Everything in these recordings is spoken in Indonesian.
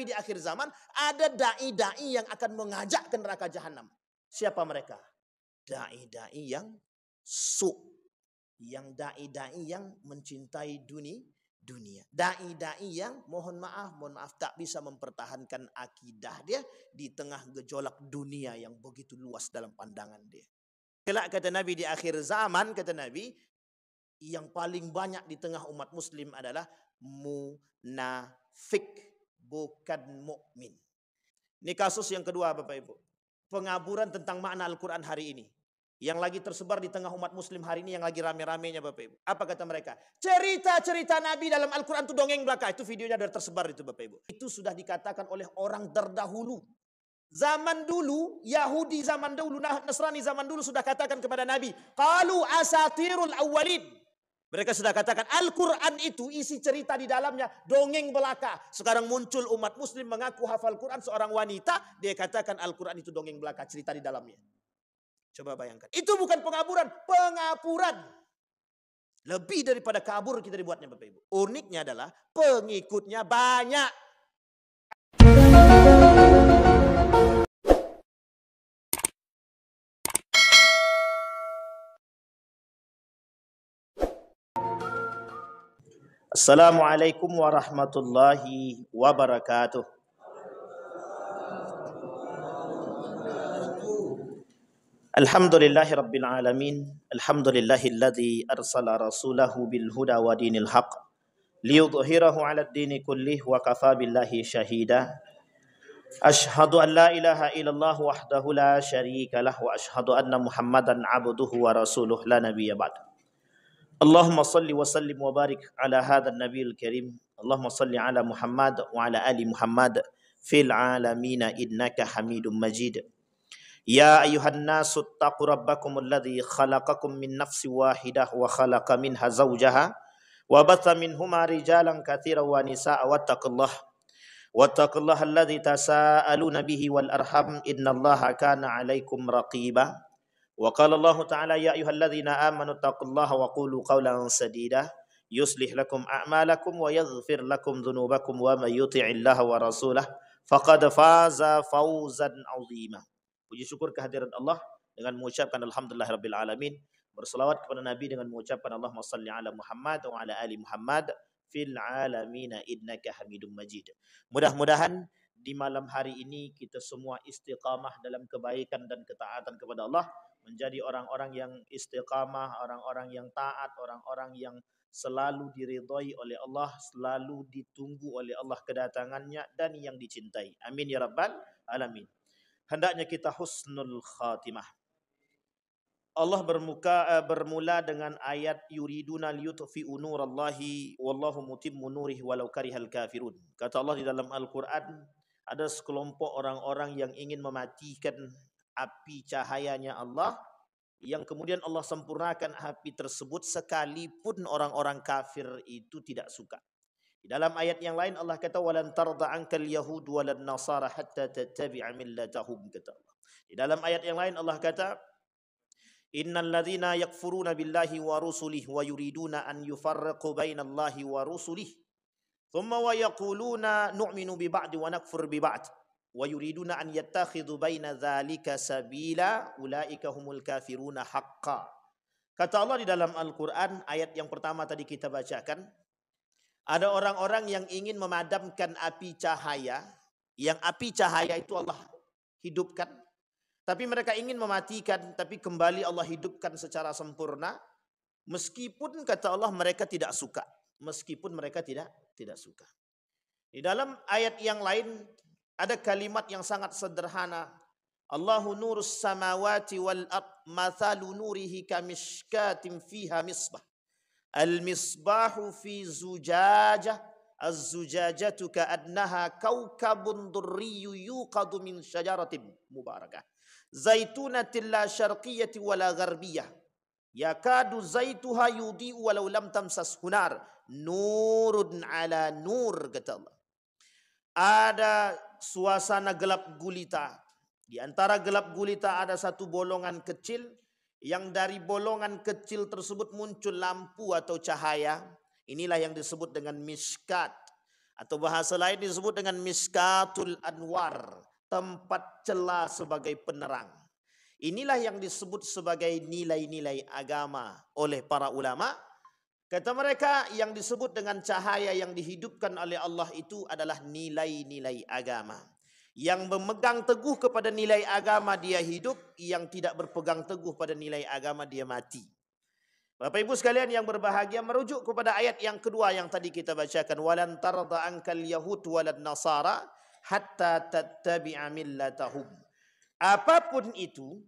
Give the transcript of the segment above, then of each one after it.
di akhir zaman ada dai-dai yang akan mengajak ke neraka jahanam. Siapa mereka? Dai-dai yang yang dai-dai yang mencintai dunia. Dai-dai yang mohon maaf tak bisa mempertahankan akidah dia di tengah gejolak dunia yang begitu luas dalam pandangan dia. Kelak kata Nabi di akhir zaman, kata Nabi, yang paling banyak di tengah umat muslim adalah munafik, bukan mukmin. Ini kasus yang kedua Bapak Ibu. Pengaburan tentang makna Al-Quran hari ini. Yang lagi tersebar di tengah umat muslim hari ini, yang lagi rame-ramenya Bapak Ibu. Apa kata mereka? Cerita-cerita Nabi dalam Al-Quran itu dongeng belaka. Itu videonya sudah tersebar itu Bapak Ibu. Itu sudah dikatakan oleh orang terdahulu. Zaman dulu, Yahudi zaman dulu, Nasrani zaman dulu sudah katakan kepada Nabi. Qalu asatirul awwalin. Mereka sudah katakan Al-Quran itu isi cerita di dalamnya dongeng belaka. Sekarang muncul umat muslim mengaku hafal Quran, seorang wanita. Dia katakan Al-Quran itu dongeng belaka, cerita di dalamnya. Coba bayangkan. Itu bukan pengaburan, pengapuran. Lebih daripada kabur kita dibuatnya Bapak Ibu. Uniknya adalah pengikutnya banyak. Assalamualaikum warahmatullahi wabarakatuh. Alhamdulillahi rabbil alamin. Alhamdulillahilladzi arsala rasulahu bil huda wa dinil haq liyudhhirahu 'alad dini kullih wa kafa billahi shahida. Ashhadu an la ilaha illallah wahdahu la syarika lah wa ashhadu anna Muhammadan 'abduhu wa rasuluh la nabiyya ba'd. Allahumma salli wa sallim wa barik ala hadzal nabiyil karim. Allahumma salli ala Muhammad wa ala ali Muhammad fil alamin innaka Hamidum Majid. Ya ayuhan nasu taqu rabbakumul ladzi khalaqakum min nafsin wahidah wa khalaqa minha zawjaha wa batha minhuma rijalan katsiran wa nisaa wattaqullaha alladzi tasaaluna bihi wal arham innallaha kana 'alaikum raqiba. Wa qala Allah ta'ala ya ayyuhalladzina amanu taqullaha wa qulu qawlan sadida yuslih lakum a'malakum wa yaghfir lakum dhunubakum wa may yuti'illaha wa rasulahu faqad faza fawzan 'azima. Puji syukur kehadiran Allah dengan mengucapkan alhamdulillahirabbil alamin, berselawat kepada Nabi dengan mengucapkan Allahumma shalli ala Muhammad wa ala ali Muhammad fil alamin innaka Hamidum Majid. Mudah-mudahan di malam hari ini kita semua istiqamah dalam kebaikan dan ketaatan kepada Allah, menjadi orang-orang yang istiqamah, orang-orang yang taat, orang-orang yang selalu diridhai oleh Allah, selalu ditunggu oleh Allah kedatangannya dan yang dicintai. Amin ya rabbal alamin. Hendaknya kita husnul khatimah. Allah bermula dengan ayat yuriduna liyutfi'u nurallahi wallahu mutimmu nurihi walau karihal kafirun. Kata Allah di dalam Al-Quran, ada sekelompok orang-orang yang ingin mematikan api cahayanya Allah, yang kemudian Allah sempurnakan api tersebut sekalipun orang-orang kafir itu tidak suka. Di dalam ayat yang lain Allah kata walan tarda ankal yahud walan nasara hatta tattabi'a millatahum, kata Allah. Di dalam ayat yang lain Allah kata innal ladzina yakfuruna billahi wa rusulihi wa yuriduna an yufarriqu bainallahi wa rusulihi thumma wa yaquluna nu'minu bi ba'd wa nakfur bi ba'd wa yuriduna an yattakhidhu baina dzalika sabila ulaika humul kafiruna haqqan. Kata Allah di dalam Al-Qur'an, ayat yang pertama tadi kita bacakan, ada orang-orang yang ingin memadamkan api cahaya, yang api cahaya itu Allah hidupkan, tapi mereka ingin mematikan, tapi kembali Allah hidupkan secara sempurna, meskipun kata Allah mereka tidak suka, meskipun mereka tidak suka. Di dalam ayat yang lain ada kalimat yang sangat sederhana, Allahu nurus samawati wal ard mathalu nurihi kamishkatin fiha misbah. Al-misbahu fi zujajah, az-zujajatu ka'annaha kaukabun durriyyu yuqadu min syajaratin mubarakah zaitunatin la syarqiyyati wala gharbiyah yakadu zaituha yudhi'u walau lam tamsashu nar nurun ala nur, kata Allah. Ada suasana gelap gulita. Di antara gelap gulita ada satu bolongan kecil, yang dari bolongan kecil tersebut muncul lampu atau cahaya. Inilah yang disebut dengan miskat. Atau bahasa lain disebut dengan Miskatul Anwar, tempat celah sebagai penerang. Inilah yang disebut sebagai nilai-nilai agama oleh para ulama. Kata mereka, yang disebut dengan cahaya yang dihidupkan oleh Allah itu adalah nilai-nilai agama. Yang memegang teguh kepada nilai agama dia hidup, yang tidak berpegang teguh pada nilai agama dia mati. Bapak Ibu sekalian yang berbahagia, merujuk kepada ayat yang kedua yang tadi kita bacakan, walan tarda ankal yahud walad nasara hatta tattabi'a millatahum. Apapun itu,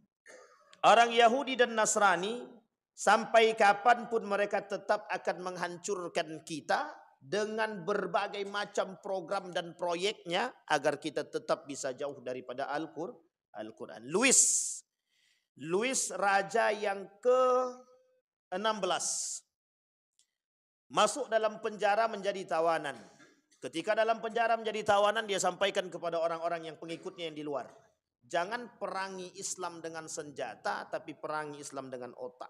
orang Yahudi dan Nasrani, sampai kapanpun mereka tetap akan menghancurkan kita dengan berbagai macam program dan proyeknya agar kita tetap bisa jauh daripada Al-Quran. Louis raja yang ke-16 masuk dalam penjara menjadi tawanan. Ketika dalam penjara menjadi tawanan, dia sampaikan kepada orang-orang yang pengikutnya yang di luar, jangan perangi Islam dengan senjata, tapi perangi Islam dengan otak.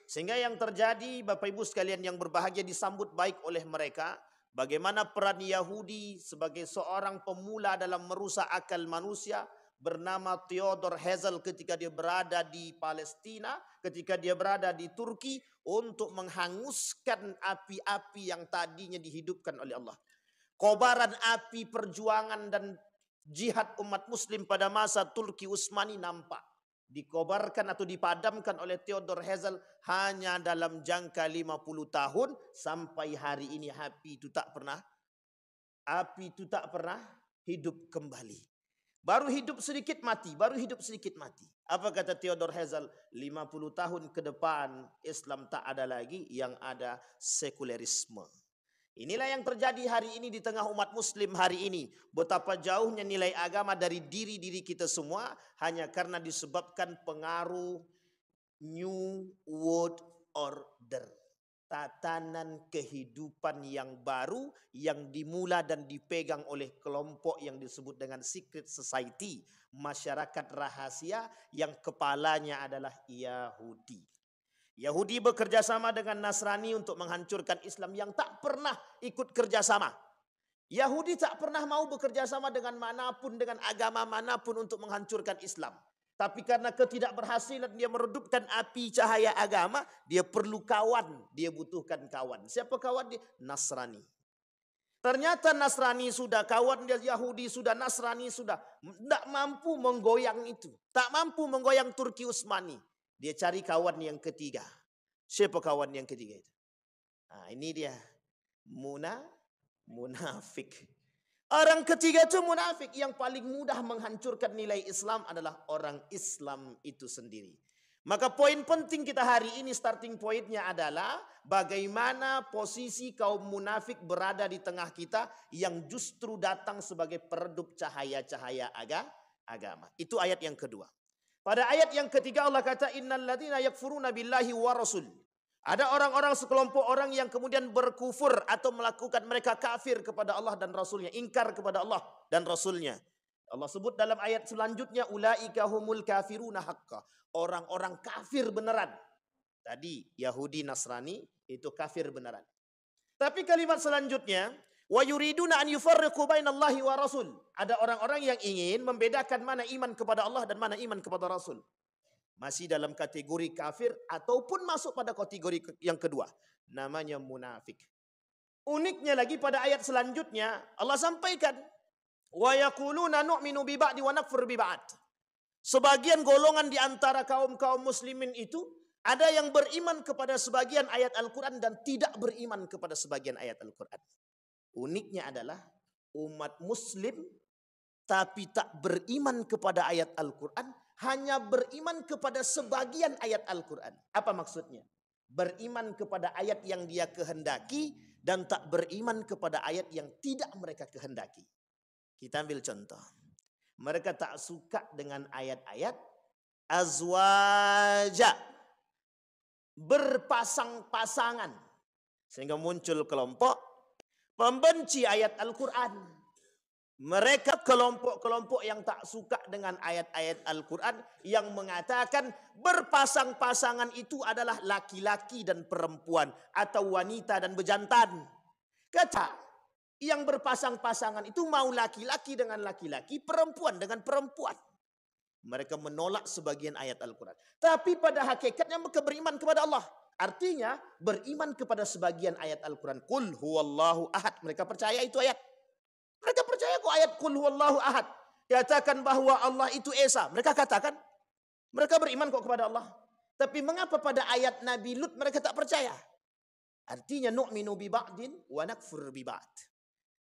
Sehingga yang terjadi, Bapak Ibu sekalian yang berbahagia, disambut baik oleh mereka. Bagaimana peran Yahudi sebagai seorang pemula dalam merusak akal manusia, bernama Theodor Herzl ketika dia berada di Palestina, ketika dia berada di Turki, untuk menghanguskan api-api yang tadinya dihidupkan oleh Allah. Kobaran api perjuangan dan jihad umat muslim pada masa Turki Utsmani nampak dikobarkan atau dipadamkan oleh Theodor Herzl hanya dalam jangka 50 tahun. Sampai hari ini api itu tak pernah hidup kembali. Baru hidup sedikit mati, Apa kata Theodor Herzl? 50 tahun ke depan Islam tak ada lagi, yang ada sekulerisme. Inilah yang terjadi hari ini di tengah umat muslim hari ini. Betapa jauhnya nilai agama dari diri kita semua hanya karena disebabkan pengaruh New World Order. Tatanan kehidupan yang baru yang dimula dan dipegang oleh kelompok yang disebut dengan secret society, masyarakat rahasia yang kepalanya adalah Yahudi. Yahudi bekerja sama dengan Nasrani untuk menghancurkan Islam yang tak pernah ikut kerjasama. Yahudi tak pernah mau bekerja sama dengan manapun, dengan agama manapun untuk menghancurkan Islam. Tapi karena ketidakberhasilan dia meredupkan api cahaya agama, dia perlu kawan, dia butuhkan kawan. Siapa kawan dia? Nasrani. Ternyata Nasrani sudah, kawan dia Yahudi sudah, Nasrani sudah. Tak mampu menggoyang itu. Tak mampu menggoyang Turki Utsmani. Dia cari kawan yang ketiga. Siapa kawan yang ketiga itu? Nah, ini dia. Munafik. Orang ketiga itu munafik. Yang paling mudah menghancurkan nilai Islam adalah orang Islam itu sendiri. Maka poin penting kita hari ini, starting pointnya adalah bagaimana posisi kaum munafik berada di tengah kita yang justru datang sebagai peredup cahaya-cahaya agama. Itu ayat yang kedua. Pada ayat yang ketiga Allah kata, innal ladzina yakfuruna billahi wa rasul. Ada orang-orang, sekelompok orang yang kemudian berkufur atau melakukan mereka kafir kepada Allah dan Rasulnya. Ingkar kepada Allah dan Rasulnya. Allah sebut dalam ayat selanjutnya, ulaika humul kafiruna haqqa. Orang-orang kafir beneran. Tadi Yahudi Nasrani itu kafir beneran. Tapi kalimat selanjutnya, wa yuriduna an yufarriqu bainallahi wa rasul. Ada orang-orang yang ingin membedakan mana iman kepada Allah dan mana iman kepada Rasul. Masih dalam kategori kafir ataupun masuk pada kategori yang kedua, namanya munafik. Uniknya lagi pada ayat selanjutnya Allah sampaikan, wa yaquluna nu'minu bi ba'di wa nakfur bi ba'd. Sebagian golongan di antara kaum-kaum muslimin itu ada yang beriman kepada sebagian ayat Al-Quran dan tidak beriman kepada sebagian ayat Al-Quran. Uniknya adalah umat muslim tapi tak beriman kepada ayat Al-Quran, hanya beriman kepada sebagian ayat Al-Quran. Apa maksudnya? Beriman kepada ayat yang dia kehendaki dan tak beriman kepada ayat yang tidak mereka kehendaki. Kita ambil contoh. Mereka tak suka dengan ayat-ayat azwaja, berpasang-pasangan. Sehingga muncul kelompok pembenci ayat Al-Quran. Mereka kelompok-kelompok yang tak suka dengan ayat-ayat Al-Quran yang mengatakan berpasang-pasangan itu adalah laki-laki dan perempuan atau wanita dan bejantan. Kata Yang berpasang-pasangan itu mau laki-laki dengan laki-laki, perempuan dengan perempuan. Mereka menolak sebagian ayat Al-Quran. Tapi pada hakikatnya mereka beriman kepada Allah. Artinya beriman kepada sebagian ayat Al-Quran. Qul huwallahu ahad. Mereka percaya itu ayat. Mereka percaya kok ayat Qul huwallahu ahad. Katakan bahwa Allah itu Esa. Mereka katakan. Mereka beriman kok kepada Allah. Tapi mengapa pada ayat Nabi Lut mereka tak percaya? Artinya nu'minu bi ba'din wa nakfur bi ba'd.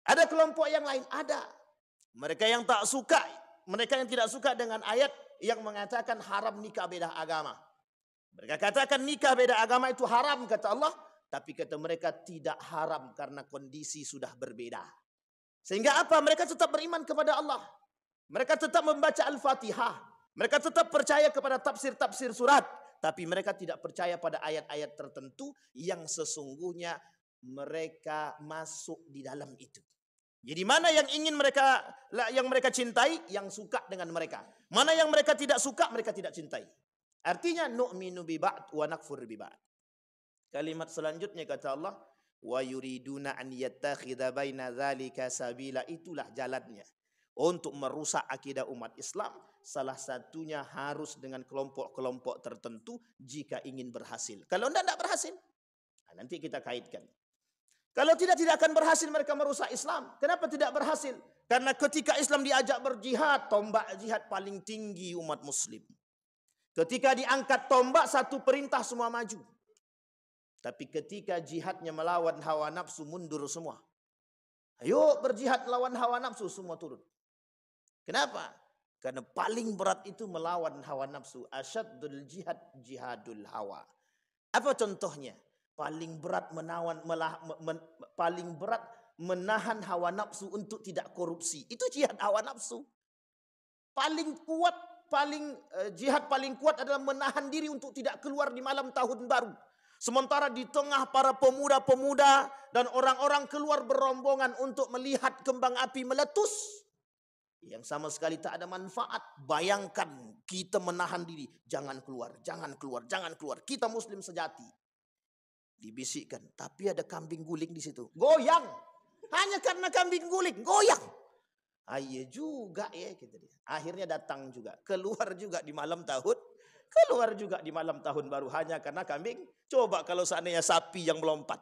Ada kelompok yang lain, ada. Mereka yang tak suka, mereka yang tidak suka dengan ayat yang mengatakan haram nikah beda agama. Mereka katakan nikah beda agama itu haram kata Allah, tapi kata mereka tidak haram karena kondisi sudah berbeda. Sehingga apa? Mereka tetap beriman kepada Allah. Mereka tetap membaca Al-Fatihah. Mereka tetap percaya kepada tafsir-tafsir surat, tapi mereka tidak percaya pada ayat-ayat tertentu yang sesungguhnya mereka masuk di dalam itu. Jadi mana yang ingin mereka cintai, yang suka dengan mereka. Mana yang mereka tidak suka, mereka tidak cintai. Artinya nu'minu bi ba'd wa nakfur bi ba'd. Kalimat selanjutnya kata Allah, wa yuriduna an yattakhidha baina dzalika sabila. Itulah jalannya untuk merusak akidah umat Islam. Salah satunya harus dengan kelompok-kelompok tertentu jika ingin berhasil. Kalau tidak berhasil, nanti kita kaitkan. Kalau tidak akan berhasil mereka merusak Islam. Kenapa tidak berhasil? Karena ketika Islam diajak berjihad, tombak jihad paling tinggi umat Muslim. Ketika diangkat tombak, satu perintah semua maju. Tapi ketika jihadnya melawan hawa nafsu, mundur semua. Ayo berjihad melawan hawa nafsu, semua turun. Kenapa? Karena paling berat itu melawan hawa nafsu. Asyaddul jihad, jihadul hawa. Apa contohnya? Paling berat menahan hawa nafsu untuk tidak korupsi. Itu jihad hawa nafsu. Jihad paling kuat adalah menahan diri untuk tidak keluar di malam tahun baru. Sementara di tengah para pemuda-pemuda dan orang-orang keluar berombongan untuk melihat kembang api meletus, yang sama sekali tak ada manfaat. Bayangkan kita menahan diri, jangan keluar, jangan keluar, jangan keluar. Kita Muslim sejati. Dibisikkan, tapi ada kambing guling di situ. Goyang. Hanya karena kambing guling, goyang. Iya juga ya. Akhirnya datang juga. Keluar juga di malam tahun. Keluar juga di malam tahun baru. Hanya karena kambing. Coba kalau seandainya sapi yang melompat.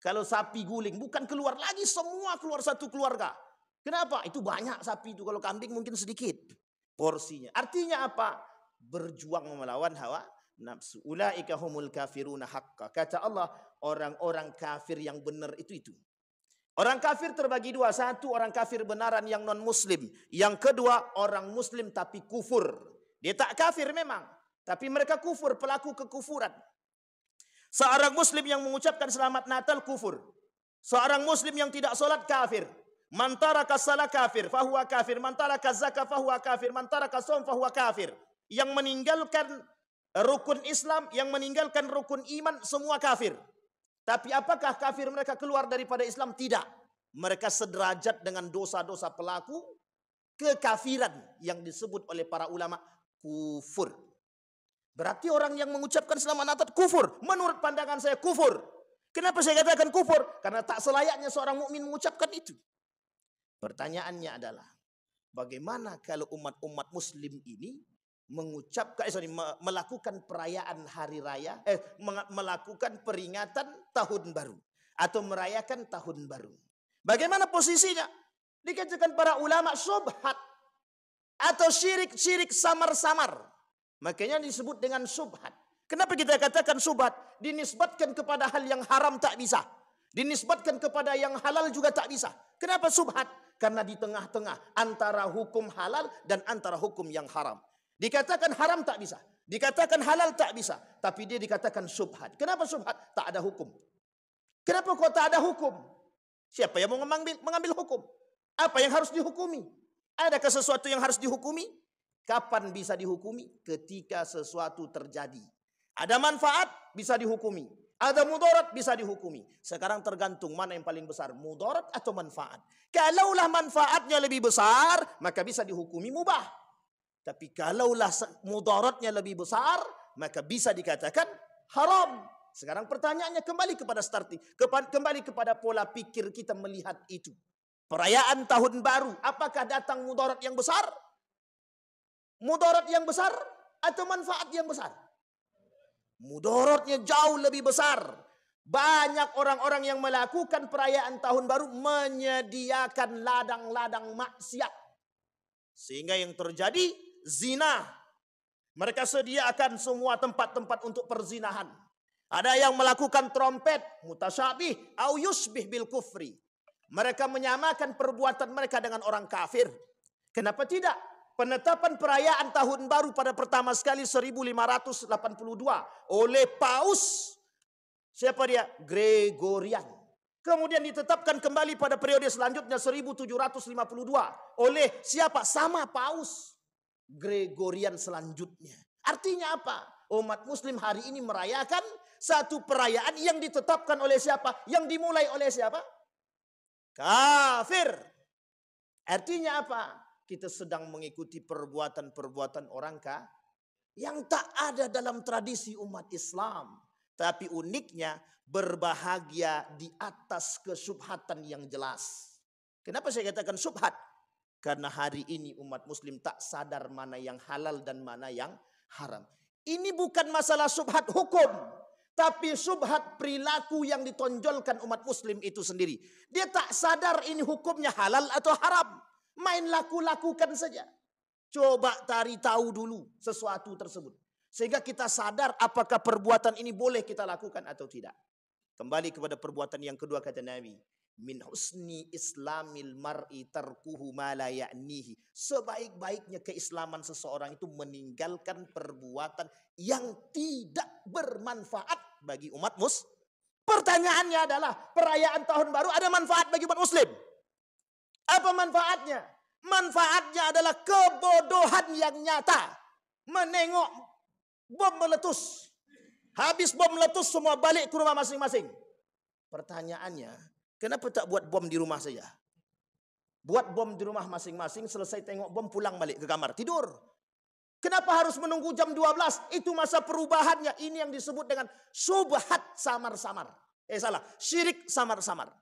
Kalau sapi guling, bukan keluar lagi. Semua keluar satu keluarga. Kenapa? Itu banyak sapi itu. Kalau kambing mungkin sedikit porsinya. Artinya apa? Berjuang melawan hawa nafsu. Ulaika humul kafiruna haqqa. Kata Allah, orang-orang kafir yang benar itu. Orang kafir terbagi dua. Satu, orang kafir benaran yang non muslim. Yang kedua, orang muslim tapi kufur. Dia tak kafir memang, tapi mereka kufur, pelaku kekufuran. Seorang muslim yang mengucapkan selamat Natal kufur. Seorang muslim yang tidak solat kafir. Man taraka shalah kafir fahuwa kafir, man taraka zakah fahuwa kafir, man taraka shaum fahuwa kafir. Yang meninggalkan rukun Islam, yang meninggalkan rukun iman, semua kafir. Tapi apakah kafir mereka keluar daripada Islam? Tidak. Mereka sederajat dengan dosa-dosa pelaku kekafiran yang disebut oleh para ulama kufur. Berarti orang yang mengucapkan selamat Natal kufur. Menurut pandangan saya kufur. Kenapa saya katakan kufur? Karena tak selayaknya seorang mukmin mengucapkan itu. Pertanyaannya adalah, bagaimana kalau umat-umat Muslim ini melakukan perayaan hari raya, melakukan peringatan tahun baru atau merayakan tahun baru? Bagaimana posisinya? Dikatakan para ulama syubhat atau syirik samar-samar. Makanya disebut dengan syubhat. Kenapa kita katakan syubhat? Dinisbatkan kepada hal yang haram tak bisa. Dinisbatkan kepada yang halal juga tak bisa. Kenapa syubhat? Karena di tengah-tengah antara hukum halal dan antara hukum yang haram. Dikatakan haram tak bisa, dikatakan halal tak bisa, tapi dia dikatakan syubhat. Kenapa syubhat? Tak ada hukum. Kenapa kok tak ada hukum? Siapa yang mau mengambil hukum? Apa yang harus dihukumi? Adakah sesuatu yang harus dihukumi? Kapan bisa dihukumi? Ketika sesuatu terjadi. Ada manfaat bisa dihukumi. Ada mudarat bisa dihukumi. Sekarang tergantung mana yang paling besar, mudarat atau manfaat. Kalaulah manfaatnya lebih besar, maka bisa dihukumi mubah. Tapi kalaulah mudaratnya lebih besar, maka bisa dikatakan haram. Sekarang pertanyaannya kembali kepada starting, kembali kepada pola pikir kita melihat itu. Perayaan tahun baru, apakah datang mudarat yang besar? Mudarat yang besar atau manfaat yang besar? Mudaratnya jauh lebih besar. Banyak orang-orang yang melakukan perayaan tahun baru menyediakan ladang-ladang maksiat. Sehingga yang terjadi zina. Mereka sediakan semua tempat-tempat untuk perzinahan. Ada yang melakukan trompet, mutasyabih, au yusbih bil kufri. Mereka menyamakan perbuatan mereka dengan orang kafir. Kenapa tidak? Penetapan perayaan tahun baru pada pertama sekali 1582 oleh Paus. Siapa dia? Gregorian. Kemudian ditetapkan kembali pada periode selanjutnya 1752 oleh siapa? Sama Paus Gregorian selanjutnya. Artinya apa? Umat muslim hari ini merayakan satu perayaan yang ditetapkan oleh siapa? Yang dimulai oleh siapa? Kafir. Artinya apa? Kita sedang mengikuti perbuatan-perbuatan orang yang tak ada dalam tradisi umat Islam. Tapi uniknya berbahagia di atas kesyubhatan yang jelas. Kenapa saya katakan syubhat? Karena hari ini umat muslim tak sadar mana yang halal dan mana yang haram. Ini bukan masalah syubhat hukum. Tapi syubhat perilaku yang ditonjolkan umat muslim itu sendiri. Dia tak sadar ini hukumnya halal atau haram. Main laku-lakukan saja. Coba cari tahu dulu sesuatu tersebut. Sehingga kita sadar apakah perbuatan ini boleh kita lakukan atau tidak. Kembali kepada perbuatan yang kedua kata Nabi. Min husni islamil mar'i tarkuhu ma la ya'nihi. Sebaik-baiknya keislaman seseorang itu meninggalkan perbuatan yang tidak bermanfaat bagi umat muslim. Pertanyaannya adalah perayaan tahun baru ada manfaat bagi umat muslim? Apa manfaatnya? Manfaatnya adalah kebodohan yang nyata. Menengok bom meletus. Habis bom meletus semua balik ke rumah masing-masing. Pertanyaannya, kenapa tak buat bom di rumah saja? Buat bom di rumah masing-masing, selesai tengok bom pulang balik ke kamar, tidur. Kenapa harus menunggu jam 12? Itu masa perubahannya. Ini yang disebut dengan subhat samar-samar. Salah, syirik samar-samar.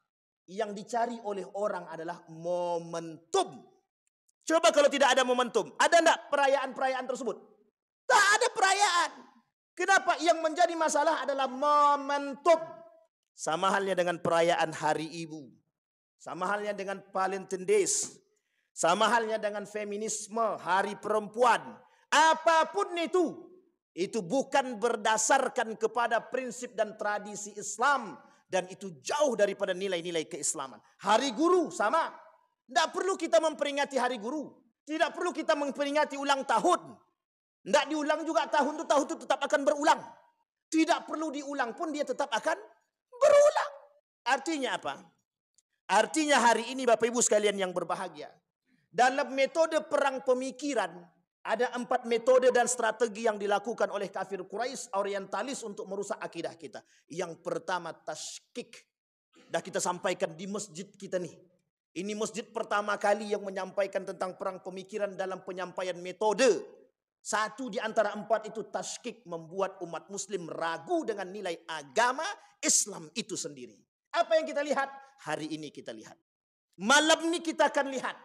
Yang dicari oleh orang adalah momentum. Coba kalau tidak ada momentum, ada enggak perayaan-perayaan tersebut? Tak ada perayaan. Kenapa? Yang menjadi masalah adalah momentum. Sama halnya dengan perayaan Hari Ibu. Sama halnya dengan Valentine's Day. Sama halnya dengan feminisme, Hari Perempuan. Apapun itu bukan berdasarkan kepada prinsip dan tradisi Islam. Dan itu jauh daripada nilai-nilai keislaman. Hari Guru sama. Tidak perlu kita memperingati Hari Guru. Tidak perlu kita memperingati ulang tahun. Tidak diulang juga tahun itu tetap akan berulang. Tidak perlu diulang pun dia tetap akan berulang. Artinya apa? Artinya hari ini Bapak Ibu sekalian yang berbahagia. Dalam metode perang pemikiran, ada 4 metode dan strategi yang dilakukan oleh kafir Quraisy orientalis untuk merusak akidah kita. Yang pertama tashkik. Dah kita sampaikan di masjid kita nih. Ini masjid pertama kali yang menyampaikan tentang perang pemikiran dalam penyampaian metode. 1 di antara 4 itu tashkik, membuat umat muslim ragu dengan nilai agama Islam itu sendiri. Apa yang kita lihat? Hari ini kita lihat. Malam ini kita akan lihat.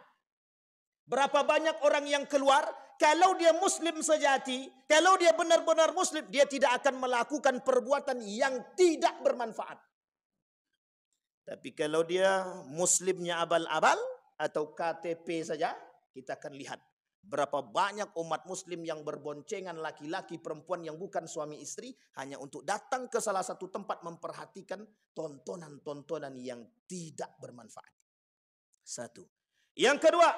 Berapa banyak orang yang keluar, kalau dia muslim sejati, kalau dia benar-benar muslim, dia tidak akan melakukan perbuatan yang tidak bermanfaat. Tapi kalau dia muslimnya abal-abal atau KTP saja, kita akan lihat berapa banyak umat muslim yang berboncengan laki-laki perempuan yang bukan suami istri hanya untuk datang ke salah satu tempat memperhatikan tontonan-tontonan yang tidak bermanfaat. 1. Yang kedua,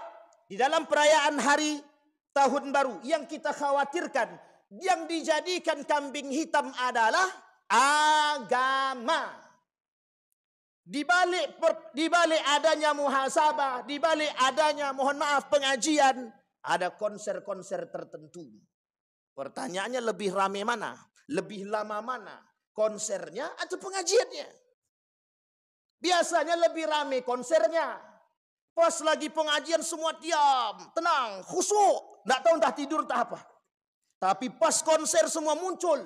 di dalam perayaan hari tahun baru yang kita khawatirkan, yang dijadikan kambing hitam adalah agama. Di balik adanya muhasabah, di balik adanya mohon maaf pengajian, ada konser-konser tertentu. Pertanyaannya lebih rame mana? Lebih lama mana? Konsernya atau pengajiannya? Biasanya lebih rame konsernya. Pas lagi pengajian semua diam, tenang, khusyuk. Tidak tahu entah tidur entah apa. Tapi pas konser semua muncul.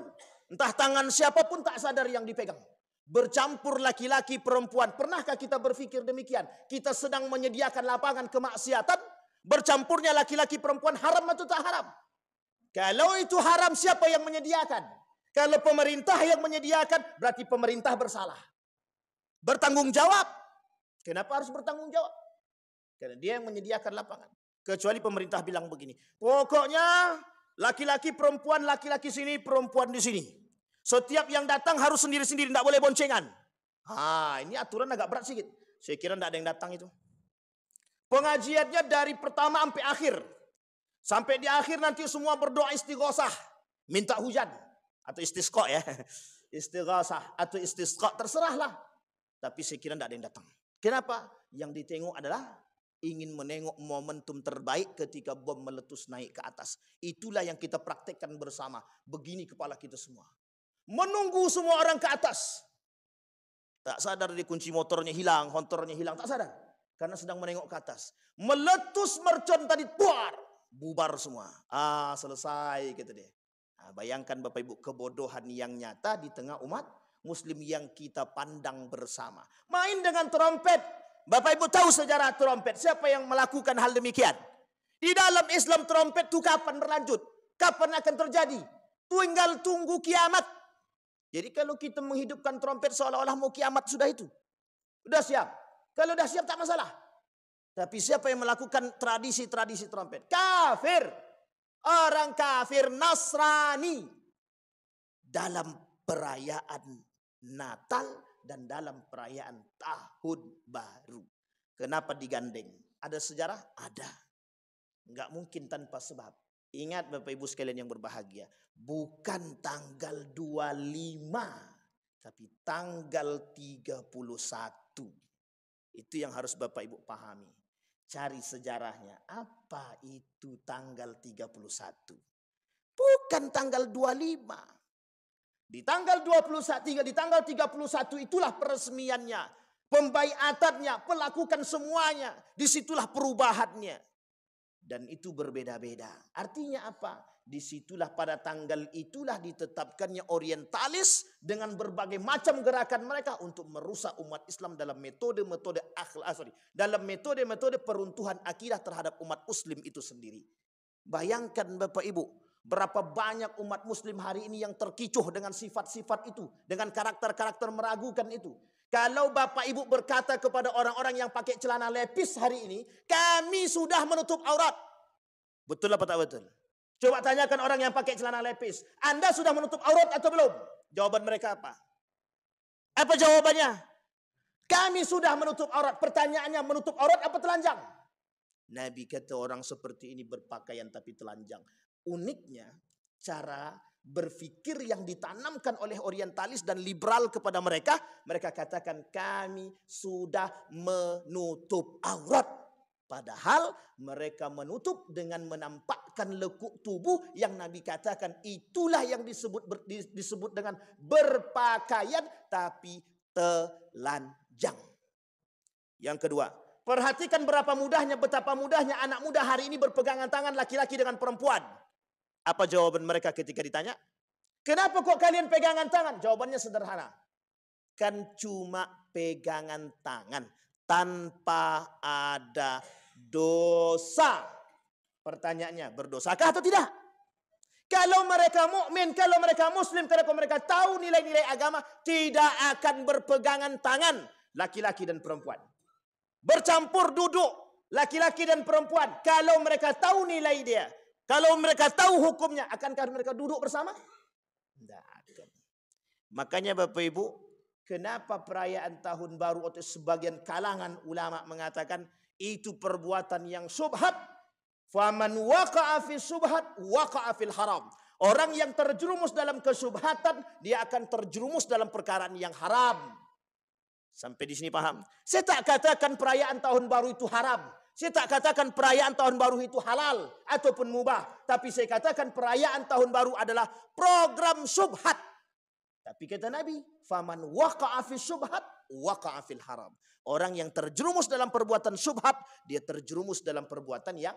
Entah tangan siapapun tak sadar yang dipegang. Bercampur laki-laki perempuan. Pernahkah kita berpikir demikian? Kita sedang menyediakan lapangan kemaksiatan. Bercampurnya laki-laki perempuan haram atau tak haram? Kalau itu haram, siapa yang menyediakan? Kalau pemerintah yang menyediakan, berarti pemerintah bersalah. Bertanggung jawab. Kenapa harus bertanggung jawab? Karena dia yang menyediakan lapangan. Kecuali pemerintah bilang begini, pokoknya laki-laki perempuan, laki-laki sini, perempuan di sini. Setiap yang datang harus sendiri-sendiri, tidak boleh boncengan. Ini aturan agak berat sedikit. Saya kira tidak ada yang datang itu. Pengajiannya dari pertama sampai akhir. Sampai di akhir nanti semua berdoa istighosah. Minta hujan. Atau istisqa ya. Istighosah atau istisqa, terserahlah. Tapi saya kira tidak ada yang datang. Kenapa? Yang ditengok adalah ingin menengok momentum terbaik ketika bom meletus naik ke atas. Itulah yang kita praktekkan bersama. Begini kepala kita semua. Menunggu semua orang ke atas. Tak sadar dia kunci motornya hilang, motornya hilang, tak sadar. Karena sedang menengok ke atas. Meletus mercon tadi, puar, bubar semua. Selesai kata dia. Bayangkan Bapak Ibu kebodohan yang nyata di tengah umat Muslim yang kita pandang bersama. Main dengan trompet. Bapak Ibu tahu sejarah trompet. Siapa yang melakukan hal demikian? Di dalam Islam trompet itu kapan berlanjut? Kapan akan terjadi? Tinggal tunggu kiamat. Jadi kalau kita menghidupkan trompet seolah-olah mau kiamat sudah itu. Sudah siap. Kalau sudah siap tak masalah. Tapi siapa yang melakukan tradisi-tradisi trompet? Kafir. Orang kafir Nasrani. Dalam perayaan Natal dan dalam perayaan Tahun Baru. Kenapa digandeng? Ada sejarah? Ada. Enggak mungkin tanpa sebab. Ingat Bapak Ibu sekalian yang berbahagia. Bukan tanggal 25. Tapi tanggal 31. Itu yang harus Bapak Ibu pahami. Cari sejarahnya. Apa itu tanggal 31? Bukan tanggal 25. Di tanggal 21, di tanggal 31 itulah peresmiannya. Pembaiatannya, pelakukan semuanya. Disitulah perubahannya. Dan itu berbeda-beda. Artinya apa? Disitulah pada tanggal itulah ditetapkannya orientalis dengan berbagai macam gerakan mereka untuk merusak umat Islam dalam metode-metode dalam metode-metode peruntuhan akidah terhadap umat Muslim itu sendiri. Bayangkan Bapak Ibu, berapa banyak umat Muslim hari ini yang terkicuh dengan sifat-sifat itu, dengan karakter-karakter meragukan itu. Kalau Bapak Ibu berkata kepada orang-orang yang pakai celana lepis hari ini, kami sudah menutup aurat. Betul apa tak betul? Coba tanyakan orang yang pakai celana lepis. Anda sudah menutup aurat atau belum? Jawaban mereka apa? Apa jawabannya? Kami sudah menutup aurat. Pertanyaannya, menutup aurat apa telanjang? Nabi kata orang seperti ini berpakaian tapi telanjang. Uniknya cara berpikir yang ditanamkan oleh orientalis dan liberal kepada mereka. Mereka katakan kami sudah menutup aurat. Padahal mereka menutup dengan menampakkan lekuk tubuh yang Nabi katakan itulah yang disebut dengan berpakaian tapi telanjang. Yang kedua, perhatikan betapa mudahnya anak muda hari ini berpegangan tangan laki-laki dengan perempuan. Apa jawaban mereka ketika ditanya? Kenapa kok kalian pegangan tangan? Jawabannya sederhana. Kan cuma pegangan tangan tanpa ada dosa. Pertanyaannya, berdosakah atau tidak? Kalau mereka mukmin, kalau mereka muslim, kalau mereka tahu nilai-nilai agama, tidak akan berpegangan tangan laki-laki dan perempuan. Bercampur duduk laki-laki dan perempuan. Kalau mereka tahu nilai dia, kalau mereka tahu hukumnya, akankah mereka duduk bersama? Tidak akan. Makanya Bapak Ibu, kenapa perayaan tahun baru atau sebagian kalangan ulama mengatakan itu perbuatan yang syubhat. Faman waqa'a fi syubhat waqa'a fil haram. Orang yang terjerumus dalam kesyubhatan, dia akan terjerumus dalam perkara yang haram. Sampai di sini paham? Saya tak katakan perayaan tahun baru itu haram. Saya tak katakan perayaan tahun baru itu halal ataupun mubah. Tapi saya katakan perayaan tahun baru adalah program syubhat. Tapi kata Nabi, faman waqa'a fi syubhat waqa'a fil haram. Orang yang terjerumus dalam perbuatan syubhat, dia terjerumus dalam perbuatan yang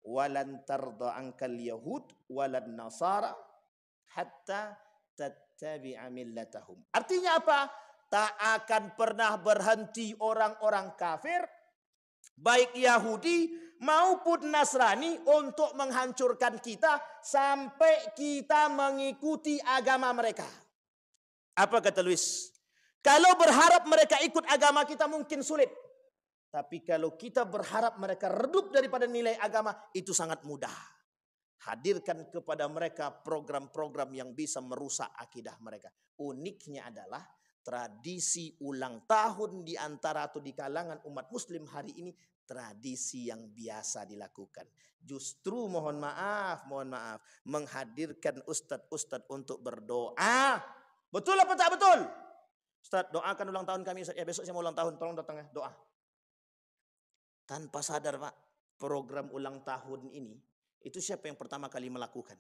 walan tarda ankal yahud walan nasara hatta tattabi'a millatahum. Artinya apa? Tak akan pernah berhenti orang-orang kafir, baik Yahudi maupun Nasrani, untuk menghancurkan kita sampai kita mengikuti agama mereka. Apa kata Luis? Kalau berharap mereka ikut agama kita mungkin sulit. Tapi kalau kita berharap mereka redup daripada nilai agama, itu sangat mudah. Hadirkan kepada mereka program-program yang bisa merusak akidah mereka. Uniknya adalah tradisi ulang tahun di antara atau di kalangan umat muslim hari ini tradisi yang biasa dilakukan. Justru mohon maaf, menghadirkan ustadz-ustadz untuk berdoa. Betul apa tak betul? Ustadz, doakan ulang tahun kami. Ya, besok saya mau ulang tahun, tolong datang ya, doa. Tanpa sadar Pak, program ulang tahun ini, itu siapa yang pertama kali melakukan?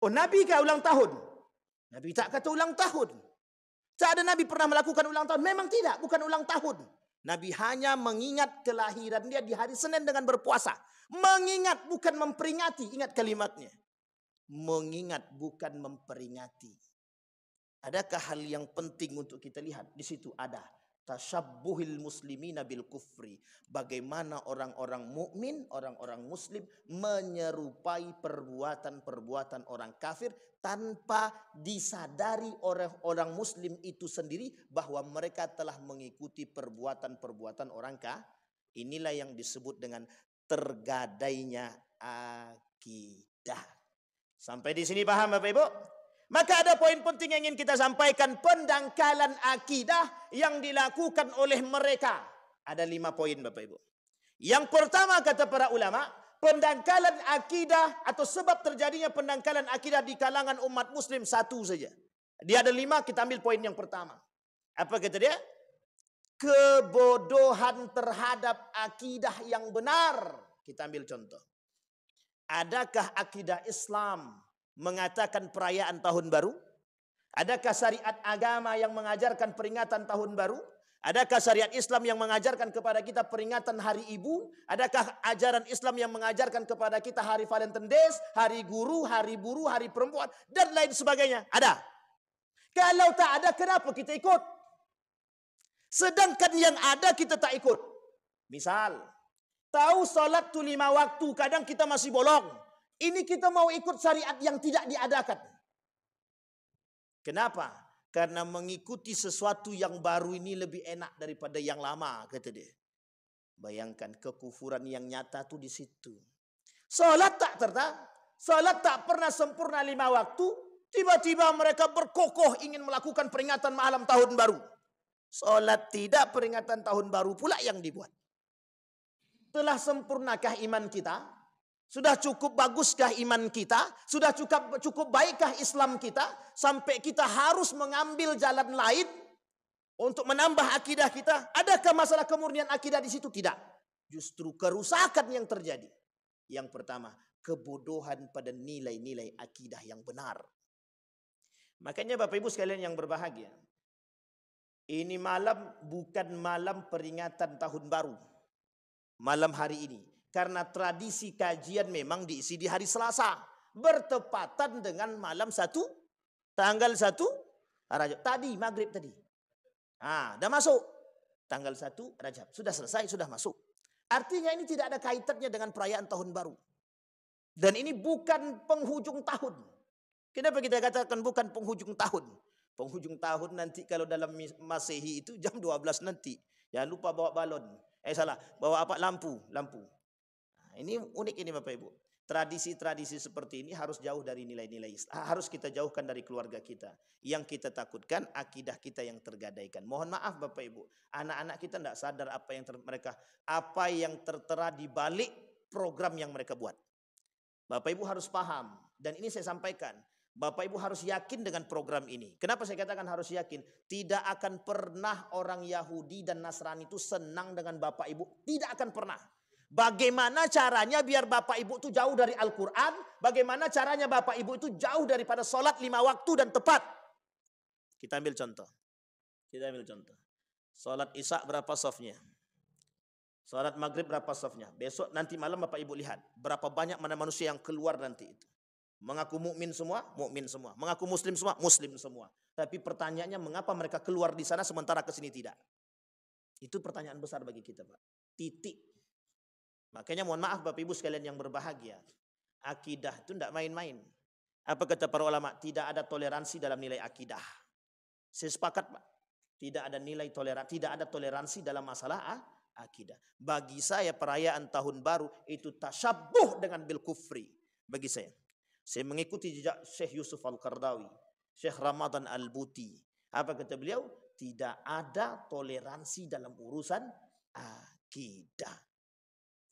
Oh, Nabi kah ulang tahun? Nabi tak kata ulang tahun. Tak ada Nabi pernah melakukan ulang tahun. Memang tidak, bukan ulang tahun. Nabi hanya mengingat kelahiran dia di hari Senin dengan berpuasa. Mengingat, bukan memperingati. Ingat kalimatnya. Mengingat, bukan memperingati. Adakah hal yang penting untuk kita lihat? Di situ ada tasyabbuhil muslimina bil kufri. Bagaimana orang-orang mukmin, orang-orang muslim menyerupai perbuatan-perbuatan orang kafir tanpa disadari orang muslim itu sendiri bahwa mereka telah mengikuti perbuatan-perbuatan orang kafir. Inilah yang disebut dengan tergadainya akidah. Sampai di sini paham Bapak Ibu? Maka ada poin penting yang ingin kita sampaikan. Pendangkalan akidah yang dilakukan oleh mereka. Ada 5 poin Bapak Ibu. Yang pertama kata para ulama, pendangkalan akidah atau sebab terjadinya pendangkalan akidah di kalangan umat muslim satu saja. Dia ada 5, kita ambil poin yang pertama. Apa kata dia? Kebodohan terhadap akidah yang benar. Kita ambil contoh. Adakah akidah Islam mengatakan perayaan tahun baru? Adakah syariat agama yang mengajarkan peringatan tahun baru? Adakah syariat Islam yang mengajarkan kepada kita peringatan hari ibu? Adakah ajaran Islam yang mengajarkan kepada kita hari Valentine Days, hari guru, hari buruh, hari perempuan, dan lain sebagainya? Ada. Kalau tak ada, kenapa kita ikut? Sedangkan yang ada kita tak ikut. Misal, tahu salat tu 5 waktu, kadang kita masih bolong. Ini kita mau ikut syariat yang tidak diadakan. Kenapa? Karena mengikuti sesuatu yang baru ini lebih enak daripada yang lama, kata dia. Bayangkan kekufuran yang nyata tuh di situ. Salat tak salat tak pernah sempurna 5 waktu. Tiba-tiba mereka berkokoh ingin melakukan peringatan malam tahun baru. Salat tidak, peringatan tahun baru pula yang dibuat. Telah sempurnakah iman kita? Sudah cukup baguskah iman kita? Sudah cukup baikkah Islam kita? Sampai kita harus mengambil jalan lain untuk menambah akidah kita? Adakah masalah kemurnian akidah di situ? Tidak. Justru kerusakan yang terjadi. Yang pertama, kebodohan pada nilai-nilai akidah yang benar. Makanya Bapak Ibu sekalian yang berbahagia, ini malam bukan malam peringatan tahun baru. Malam hari ini. Karena tradisi kajian memang diisi di hari Selasa. Bertepatan dengan malam 1, tanggal 1 Rajab. Tadi, maghrib tadi. Dah masuk. Tanggal 1 Rajab. Sudah selesai, sudah masuk. Artinya ini tidak ada kaitannya dengan perayaan tahun baru. Dan ini bukan penghujung tahun. Kenapa kita katakan bukan penghujung tahun? Penghujung tahun nanti kalau dalam Masehi itu jam 12 nanti. Jangan lupa bawa balon. Bawa apa? Lampu. Ini unik ini Bapak Ibu. Tradisi-tradisi seperti ini harus jauh dari nilai-nilai Islam. Harus kita jauhkan dari keluarga kita. Yang kita takutkan akidah kita yang tergadaikan. Mohon maaf Bapak Ibu. Anak-anak kita tidak sadar apa yang tertera di balik program yang mereka buat. Bapak Ibu harus paham. Dan ini saya sampaikan. Bapak Ibu harus yakin dengan program ini. Kenapa saya katakan harus yakin? Tidak akan pernah orang Yahudi dan Nasrani itu senang dengan Bapak Ibu. Tidak akan pernah. Bagaimana caranya biar Bapak Ibu itu jauh dari Al-Quran? Bagaimana caranya Bapak Ibu itu jauh daripada sholat 5 waktu dan tepat? Kita ambil contoh. Sholat Isya berapa softnya? Sholat Maghrib berapa softnya? Besok nanti malam Bapak Ibu lihat. Berapa banyak manusia yang keluar nanti itu. Mengaku mukmin semua, mukmin semua. Mengaku muslim semua, muslim semua. Tapi pertanyaannya mengapa mereka keluar di sana sementara ke sini tidak? Itu pertanyaan besar bagi kita, Pak. Titik. Makanya mohon maaf Bapak Ibu sekalian yang berbahagia. Akidah itu tidak main-main. Apa kata para ulama? Tidak ada toleransi dalam nilai akidah. Saya sepakat, Pak. Tidak ada nilai toleransi, tidak ada toleransi dalam masalah akidah. Bagi saya perayaan tahun baru itu tasyabuh dengan bil kufri. Bagi saya. Saya mengikuti jejak Syekh Yusuf Al-Qardawi, Syekh Ramadan Al-Buti. Apa kata beliau? Tidak ada toleransi dalam urusan akidah.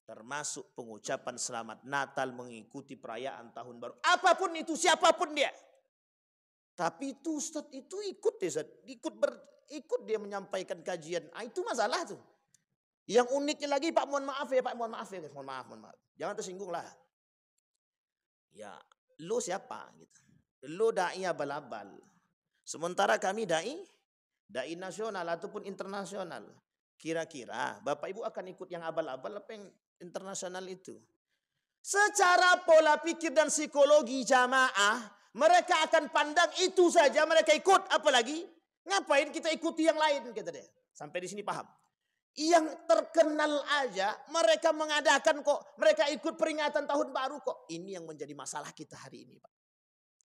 Termasuk pengucapan selamat Natal, mengikuti perayaan tahun baru. Apapun itu, siapapun dia. Tapi itu Ustaz, itu ikut dia, ikut dia menyampaikan kajian. Itu masalah tuh. Yang uniknya lagi, Pak, mohon maaf ya, Pak, mohon maaf ya. Mohon maaf. Jangan tersinggung lah. Ya, lu siapa gitu. Lu dai abal-abal. Sementara kami dai nasional ataupun internasional. Kira-kira Bapak Ibu akan ikut yang abal-abal apa yang internasional itu? Secara pola pikir dan psikologi jamaah, mereka akan pandang itu saja, mereka ikut. Apalagi ngapain kita ikuti yang lain, kata dia. Sampai di sini paham? Yang terkenal aja mereka mengadakan kok, mereka ikut peringatan tahun baru kok. Ini yang menjadi masalah kita hari ini, Pak.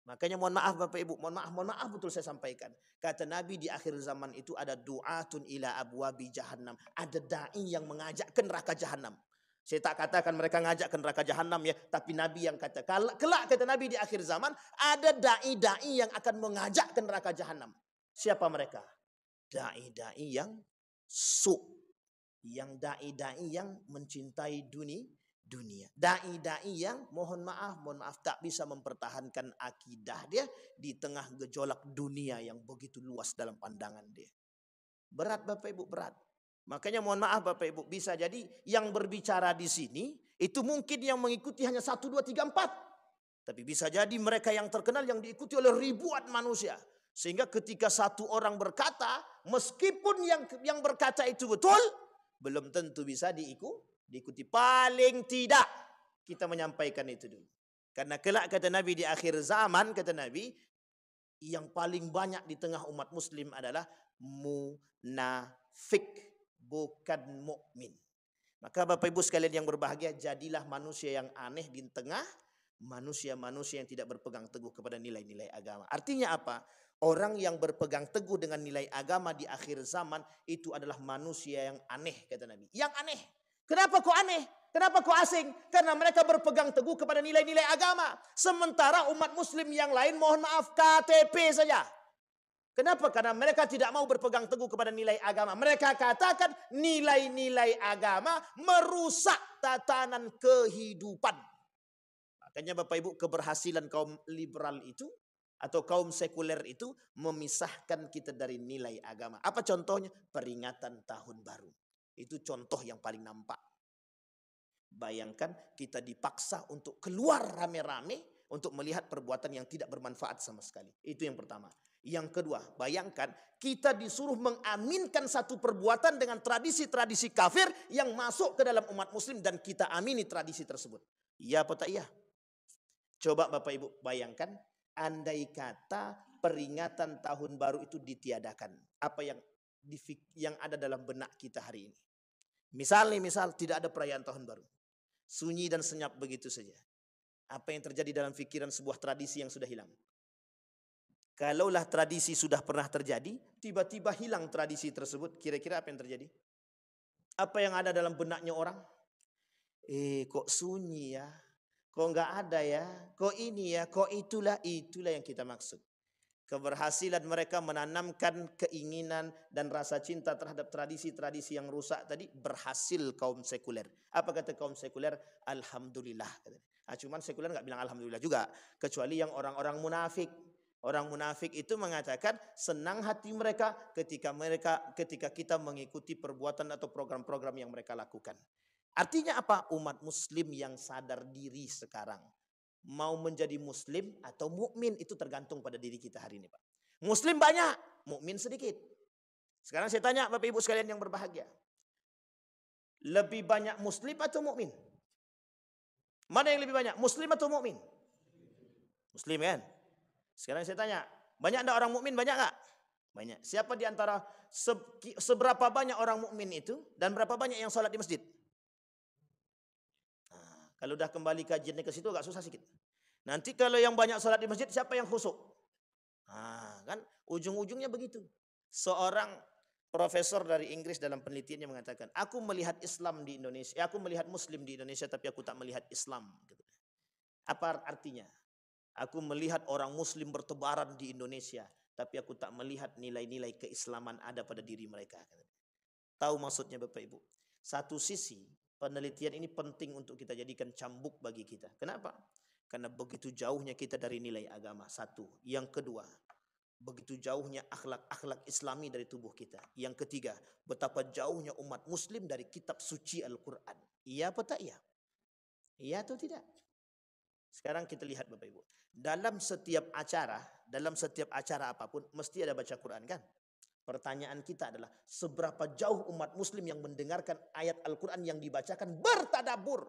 Makanya mohon maaf Bapak Ibu, mohon maaf betul saya sampaikan. Kata Nabi di akhir zaman itu ada du'atun ila abwabi jahannam. Ada dai yang mengajak ke neraka jahannam. Saya tak katakan mereka ngajak ke neraka jahannam ya, tapi Nabi yang kata, kelak kata Nabi di akhir zaman ada dai-dai yang akan mengajak ke neraka jahannam. Siapa mereka? Dai-dai yang yang dai-dai yang mencintai dunia. Dai-dai yang mohon maaf tak bisa mempertahankan akidah dia di tengah gejolak dunia yang begitu luas dalam pandangan dia. Berat Bapak Ibu, berat. Makanya mohon maaf Bapak Ibu, bisa jadi yang berbicara di sini itu mungkin yang mengikuti hanya 1, 2, 3, 4. Tapi bisa jadi mereka yang terkenal yang diikuti oleh ribuan manusia. Sehingga ketika satu orang berkata, meskipun yang berkata itu betul, belum tentu bisa diikuti. Paling tidak kita menyampaikan itu dulu. Karena kelak kata Nabi di akhir zaman, kata Nabi, yang paling banyak di tengah umat muslim adalah munafik, bukan mukmin. Maka Bapak Ibu sekalian yang berbahagia, jadilah manusia yang aneh di tengah manusia-manusia yang tidak berpegang teguh kepada nilai-nilai agama. Artinya apa? Orang yang berpegang teguh dengan nilai agama di akhir zaman itu adalah manusia yang aneh, kata Nabi. Yang aneh. Kenapa kok aneh? Kenapa kok asing? Karena mereka berpegang teguh kepada nilai-nilai agama. Sementara umat muslim yang lain, mohon maaf, KTP saja. Kenapa? Karena mereka tidak mau berpegang teguh kepada nilai agama. Mereka katakan nilai-nilai agama merusak tatanan kehidupan. Makanya Bapak Ibu, keberhasilan kaum liberal itu atau kaum sekuler itu memisahkan kita dari nilai agama. Apa contohnya? Peringatan tahun baru. Itu contoh yang paling nampak. Bayangkan kita dipaksa untuk keluar rame-rame untuk melihat perbuatan yang tidak bermanfaat sama sekali. Itu yang pertama. Yang kedua, bayangkan kita disuruh mengaminkan satu perbuatan dengan tradisi-tradisi kafir yang masuk ke dalam umat muslim dan kita amini tradisi tersebut. Iya apa tak iya? Coba Bapak Ibu bayangkan, andai kata peringatan tahun baru itu ditiadakan. Apa yang ada dalam benak kita hari ini? Misal tidak ada perayaan tahun baru. Sunyi dan senyap begitu saja. Apa yang terjadi dalam pikiran sebuah tradisi yang sudah hilang? Kalaulah tradisi sudah pernah terjadi, tiba-tiba hilang tradisi tersebut, kira-kira apa yang terjadi? Apa yang ada dalam benaknya orang? Kok sunyi ya? Kok nggak ada ya? Kok ini ya? Kok itulah yang kita maksud. Keberhasilan mereka menanamkan keinginan dan rasa cinta terhadap tradisi-tradisi yang rusak tadi berhasil kaum sekuler. Apa kata kaum sekuler? Alhamdulillah. Cuman sekuler nggak bilang alhamdulillah juga, kecuali yang orang-orang munafik. Orang munafik itu mengatakan senang hati mereka ketika kita mengikuti perbuatan atau program-program yang mereka lakukan. Artinya apa? Umat muslim yang sadar diri sekarang. Mau menjadi muslim atau mukmin itu tergantung pada diri kita hari ini, Pak. Muslim banyak, mukmin sedikit. Sekarang saya tanya Bapak Ibu sekalian yang berbahagia. Lebih banyak muslim atau mukmin? Mana yang lebih banyak? Muslim atau mukmin? Muslim kan? Sekarang saya tanya, banyak enggak orang mukmin? Banyak enggak? Banyak. Siapa di antara seberapa banyak orang mukmin itu dan berapa banyak yang sholat di masjid? Nah, kalau udah kembali kajiannya ke situ agak susah sedikit. Nanti kalau yang banyak sholat di masjid, siapa yang khusyuk? Nah, kan ujung-ujungnya begitu. Seorang profesor dari Inggris dalam penelitiannya mengatakan, aku melihat Islam di Indonesia, aku melihat Muslim di Indonesia, tapi aku tak melihat Islam. Apa artinya? Aku melihat orang Muslim bertebaran di Indonesia, tapi aku tak melihat nilai-nilai keislaman ada pada diri mereka. Tahu maksudnya Bapak Ibu? Satu sisi penelitian ini penting untuk kita jadikan cambuk bagi kita. Kenapa? Karena begitu jauhnya kita dari nilai agama. Satu. Yang kedua, begitu jauhnya akhlak-akhlak Islami dari tubuh kita. Yang ketiga, betapa jauhnya umat Muslim dari kitab suci Al-Quran. Iya apa tak iya? Iya atau tidak? Sekarang kita lihat Bapak Ibu. Dalam setiap acara apapun mesti ada baca Quran kan? Pertanyaan kita adalah seberapa jauh umat Muslim yang mendengarkan ayat Al-Quran yang dibacakan bertadabbur.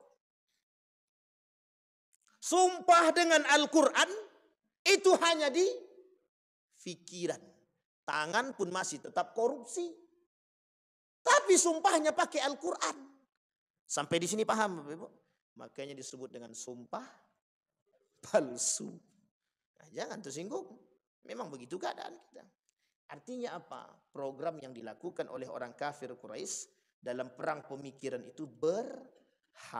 Sumpah dengan Al-Quran itu hanya di fikiran. Tangan pun masih tetap korupsi. Tapi sumpahnya pakai Al-Quran. Sampai di sini paham Bapak Ibu? Makanya disebut dengan sumpah palsu. Nah, jangan tersinggung. Memang begitu keadaan kita. Artinya apa? Program yang dilakukan oleh orang kafir Quraisy dalam perang pemikiran itu berhasil.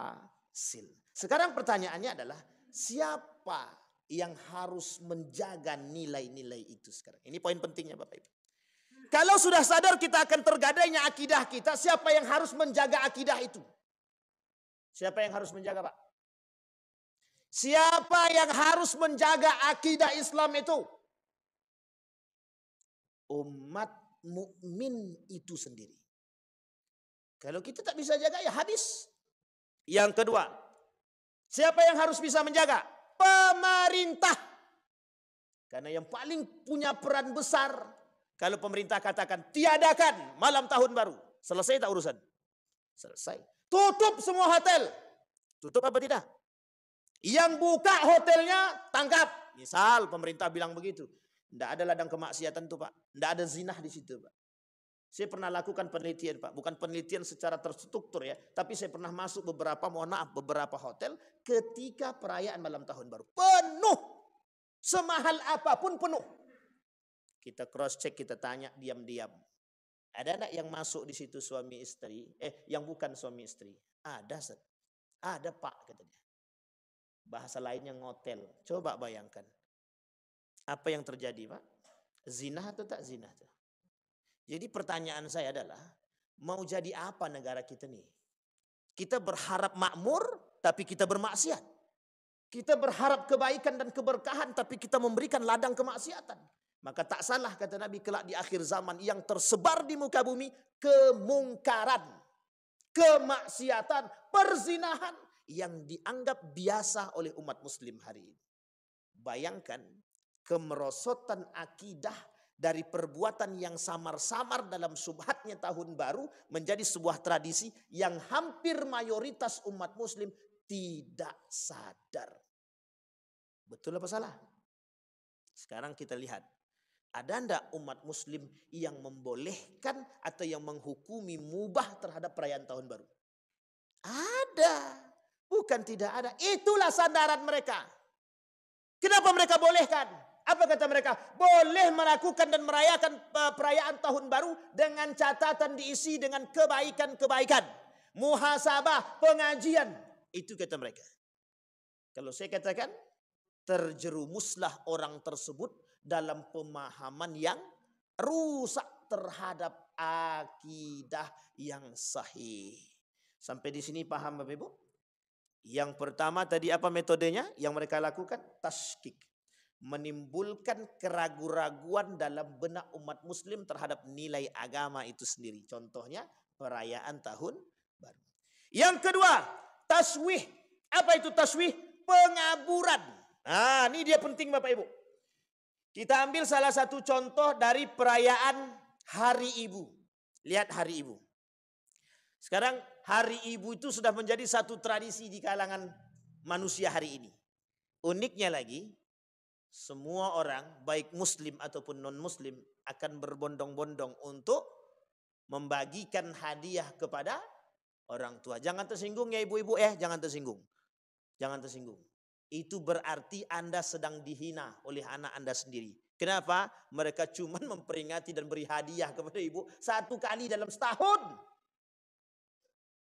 Sekarang pertanyaannya adalah siapa yang harus menjaga nilai-nilai itu sekarang? Ini poin pentingnya Bapak Ibu. Kalau sudah sadar kita akan tergadainya akidah kita, siapa yang harus menjaga akidah itu? Siapa yang harus menjaga, Pak? Siapa yang harus menjaga akidah Islam itu? Umat mukmin itu sendiri. Kalau kita tak bisa jaga ya habis. Yang kedua, siapa yang harus bisa menjaga? Pemerintah. Karena yang paling punya peran besar, kalau pemerintah katakan tiadakan malam tahun baru, selesai tak urusan? Selesai. Tutup semua hotel. Tutup apa tidak? Yang buka hotelnya tangkap. Misal pemerintah bilang begitu. Tidak ada ladang kemaksiatan tuh Pak. Tidak ada zinah di situ Pak. Saya pernah lakukan penelitian Pak. Bukan penelitian secara terstruktur ya. Tapi saya pernah masuk beberapa hotel ketika perayaan malam tahun baru. Penuh. Semahal apapun penuh. Kita cross check, kita tanya diam-diam. Ada anak yang masuk di situ suami istri? Yang bukan suami istri. Ada Set. Ada Pak katanya. Bahasa lainnya ngotel. Coba bayangkan. Apa yang terjadi Pak? Zina atau tak zina? Jadi pertanyaan saya adalah, mau jadi apa negara kita nih? Kita berharap makmur, tapi kita bermaksiat. Kita berharap kebaikan dan keberkahan, tapi kita memberikan ladang kemaksiatan. Maka tak salah kata Nabi kelak di akhir zaman yang tersebar di muka bumi, kemungkaran, kemaksiatan, perzinahan yang dianggap biasa oleh umat muslim hari ini. Bayangkan kemerosotan akidah dari perbuatan yang samar-samar dalam subhatnya tahun baru menjadi sebuah tradisi yang hampir mayoritas umat muslim tidak sadar. Betul apa salah? Sekarang kita lihat. Ada enggak umat muslim yang membolehkan atau yang menghukumi mubah terhadap perayaan tahun baru? Ada. Bukan tidak ada. Itulah sandaran mereka. Kenapa mereka bolehkan? Apa kata mereka? Boleh melakukan dan merayakan perayaan tahun baru dengan catatan diisi dengan kebaikan-kebaikan. Muhasabah, pengajian. Itu kata mereka. Kalau saya katakan, terjerumuslah orang tersebut dalam pemahaman yang rusak terhadap akidah yang sahih. Sampai di sini paham Bapak Ibu? Yang pertama tadi apa metodenya yang mereka lakukan? Tashkik. Menimbulkan keraguan-raguan dalam benak umat muslim terhadap nilai agama itu sendiri. Contohnya perayaan tahun baru. Yang kedua, taswih. Apa itu taswih? Pengaburan. Nah, ini dia penting Bapak Ibu. Kita ambil salah satu contoh dari perayaan Hari Ibu. Lihat Hari Ibu. Sekarang Hari Ibu itu sudah menjadi satu tradisi di kalangan manusia hari ini. Uniknya lagi, Semua orang, baik muslim ataupun non-muslim, akan berbondong-bondong untuk membagikan hadiah kepada orang tua. Jangan tersinggung ya ibu-ibu jangan tersinggung. Jangan tersinggung. Itu berarti Anda sedang dihina oleh anak Anda sendiri. Kenapa? Mereka cuma memperingati dan beri hadiah kepada ibu 1 kali dalam setahun.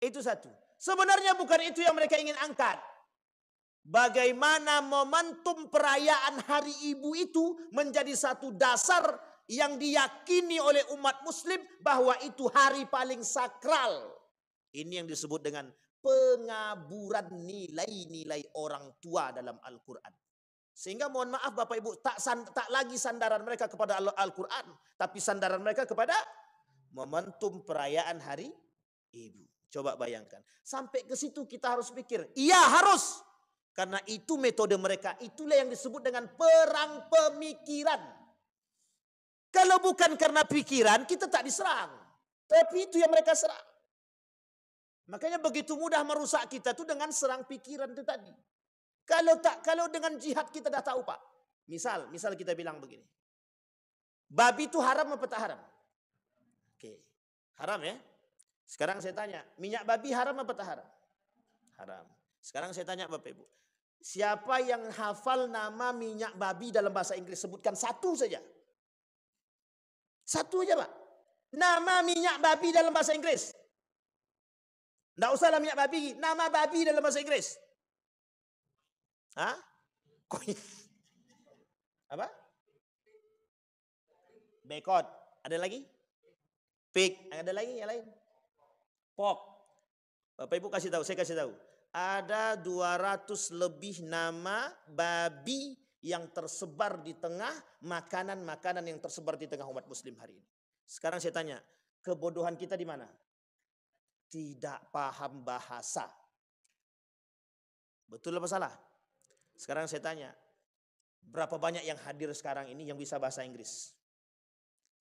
Itu satu. Sebenarnya bukan itu yang mereka ingin angkat. Bagaimana momentum perayaan hari ibu itu menjadi satu dasar yang diyakini oleh umat muslim bahwa itu hari paling sakral. Ini yang disebut dengan pengaburan nilai-nilai orang tua dalam Al-Quran. Sehingga mohon maaf Bapak Ibu, tak lagi sandaran mereka kepada Al-Quran, tapi sandaran mereka kepada momentum perayaan hari ibu. Coba bayangkan. Sampai ke situ kita harus pikir, iya harus. Karena itu metode mereka. Itulah yang disebut dengan perang pemikiran. Kalau bukan karena pikiran, kita tak diserang. Tapi itu yang mereka serang. Makanya begitu mudah merusak kita tuh dengan serang pikiran itu tadi. Kalau dengan jihad kita dah tahu Pak. Misal kita bilang begini. Babi itu haram apa tak haram? Oke. Haram ya. Sekarang saya tanya, minyak babi haram apa tak haram? Haram. Sekarang saya tanya Bapak Ibu. Siapa yang hafal nama minyak babi dalam bahasa Inggris? Sebutkan satu saja. Satu aja Pak. Nama minyak babi dalam bahasa Inggris. Tidak usahlah minyak babi. Nama babi dalam bahasa Inggris. Hah? Apa? Bekot. Ada lagi? Pig. Ada lagi yang lain? Pork. Bapak Ibu kasih tahu. Saya kasih tahu. Ada 200 lebih nama babi yang tersebar di tengah makanan-makanan yang tersebar di tengah umat muslim hari ini. Sekarang saya tanya, kebodohan kita di mana? Tidak paham bahasa. Betul apa salah? Sekarang saya tanya, berapa banyak yang hadir sekarang ini yang bisa bahasa Inggris?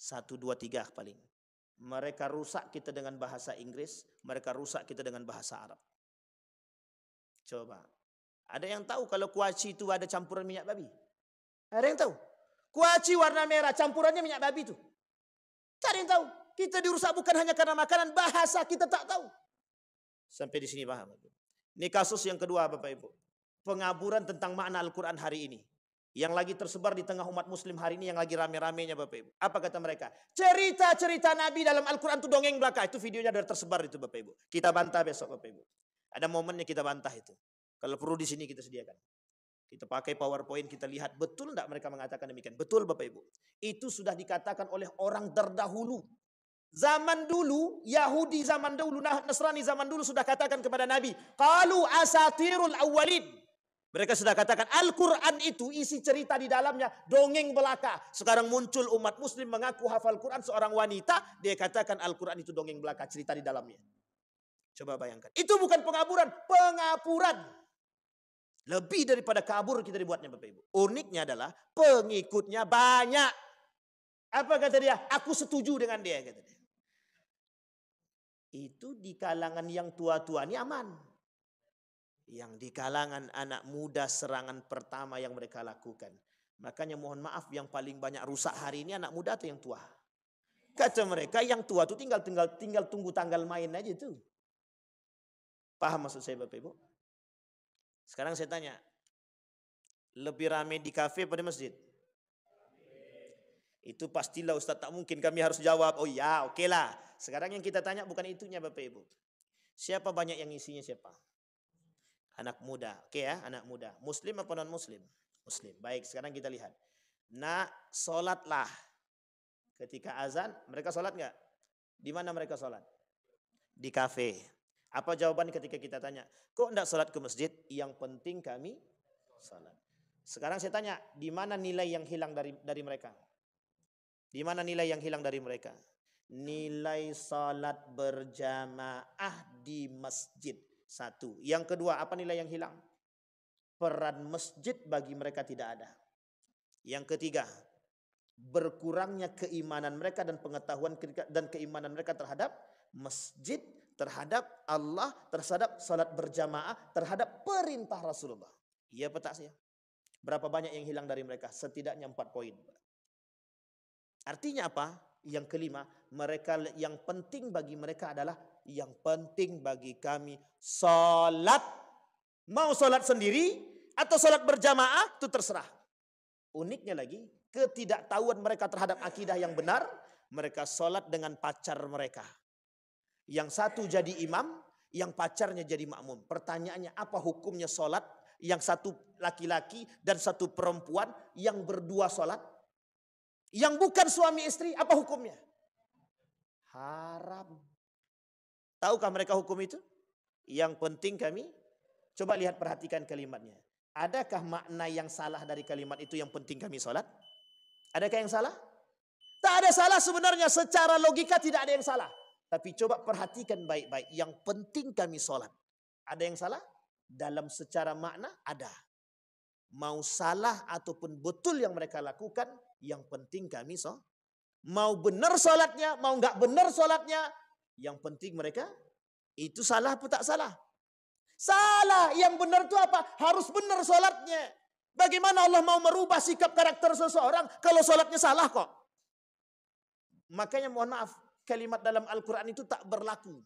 1, 2, 3 paling. Mereka rusak kita dengan bahasa Inggris, mereka rusak kita dengan bahasa Arab. Coba. Ada yang tahu kalau kuaci itu ada campuran minyak babi? Ada yang tahu? Kuaci warna merah campurannya minyak babi itu. Tak ada yang tahu. Kita dirusak bukan hanya karena makanan, bahasa kita tak tahu. Sampai di sini paham. Ini kasus yang kedua Bapak Ibu. Pengaburan tentang makna Al-Quran hari ini. Yang lagi tersebar di tengah umat muslim hari ini, yang lagi rame-ramenya Bapak Ibu. Apa kata mereka? Cerita-cerita Nabi dalam Al-Quran itu dongeng belaka. Itu videonya sudah tersebar itu Bapak Ibu. Kita bantah besok Bapak Ibu. Ada momennya kita bantah itu. Kalau perlu di sini kita sediakan. Kita pakai PowerPoint, kita lihat betul tidak mereka mengatakan demikian. Betul Bapak Ibu. Itu sudah dikatakan oleh orang terdahulu. Zaman dulu, Yahudi zaman dulu, Nasrani zaman dulu sudah katakan kepada Nabi. Qalu asatirul awwalin. Mereka sudah katakan Al-Quran itu isi cerita di dalamnya dongeng belaka. Sekarang muncul umat muslim mengaku hafal Quran, seorang wanita. Dia katakan Al-Quran itu dongeng belaka, cerita di dalamnya. Coba bayangkan. Itu bukan pengaburan, pengapuran. Lebih daripada kabur kita dibuatnya Bapak Ibu. Uniknya adalah pengikutnya banyak. Apa kata dia? Aku setuju dengan dia, kata dia. Itu di kalangan yang tua-tua ini aman. Yang di kalangan anak muda serangan pertama yang mereka lakukan. Makanya mohon maaf, yang paling banyak rusak hari ini anak muda atau yang tua? Kata mereka yang tua itu tinggal tunggu tanggal main aja tuh. Paham maksud saya Bapak Ibu? Sekarang saya tanya, lebih ramai di kafe pada masjid? Itu pastilah Ustaz, tak mungkin kami harus jawab, oh ya oke lah. Sekarang yang kita tanya bukan itunya Bapak Ibu. Siapa banyak yang isinya siapa? Anak muda, oke ya, anak muda. Muslim apa non muslim? Muslim. Baik, sekarang kita lihat. Nak, sholatlah. Ketika azan, mereka sholat nggak? Di mana mereka sholat? Di kafe. Apa jawaban ketika kita tanya, kok enggak sholat ke masjid? Yang penting kami sholat. Sekarang saya tanya, di mana nilai yang hilang dari mereka? Di mana nilai yang hilang dari mereka? Nilai sholat berjamaah di masjid. Satu. Yang kedua, apa nilai yang hilang? Peran masjid bagi mereka tidak ada. Yang ketiga, berkurangnya keimanan mereka dan pengetahuan dan keimanan mereka terhadap masjid, terhadap Allah, terhadap salat berjamaah, terhadap perintah Rasulullah. Iya apa tak sih? Berapa banyak yang hilang dari mereka? Setidaknya 4 poin. Artinya apa? Yang kelima, mereka yang penting bagi mereka adalah yang penting bagi kami salat. Mau salat sendiri atau salat berjamaah itu terserah. Uniknya lagi, ketidaktahuan mereka terhadap akidah yang benar, mereka salat dengan pacar mereka. Yang satu jadi imam, yang pacarnya jadi makmum. Pertanyaannya, apa hukumnya salat yang satu laki-laki dan satu perempuan yang berdua salat? Yang bukan suami istri, apa hukumnya? Haram. Tahukah mereka hukum itu? Yang penting kami, coba lihat perhatikan kalimatnya. Adakah makna yang salah dari kalimat itu yang penting kami sholat? Adakah yang salah? Tak ada salah sebenarnya, secara logika tidak ada yang salah. Tapi coba perhatikan baik-baik, yang penting kami sholat. Ada yang salah? Dalam secara makna ada. Mau salah ataupun betul yang mereka lakukan, yang penting kami sholat. Mau benar sholatnya, mau nggak benar sholatnya, yang penting mereka itu salah atau tak salah? Salah. Yang benar itu apa? Harus benar sholatnya. Bagaimana Allah mau merubah sikap karakter seseorang kalau sholatnya salah kok? Makanya mohon maaf, kalimat dalam Al-Quran itu tak berlaku.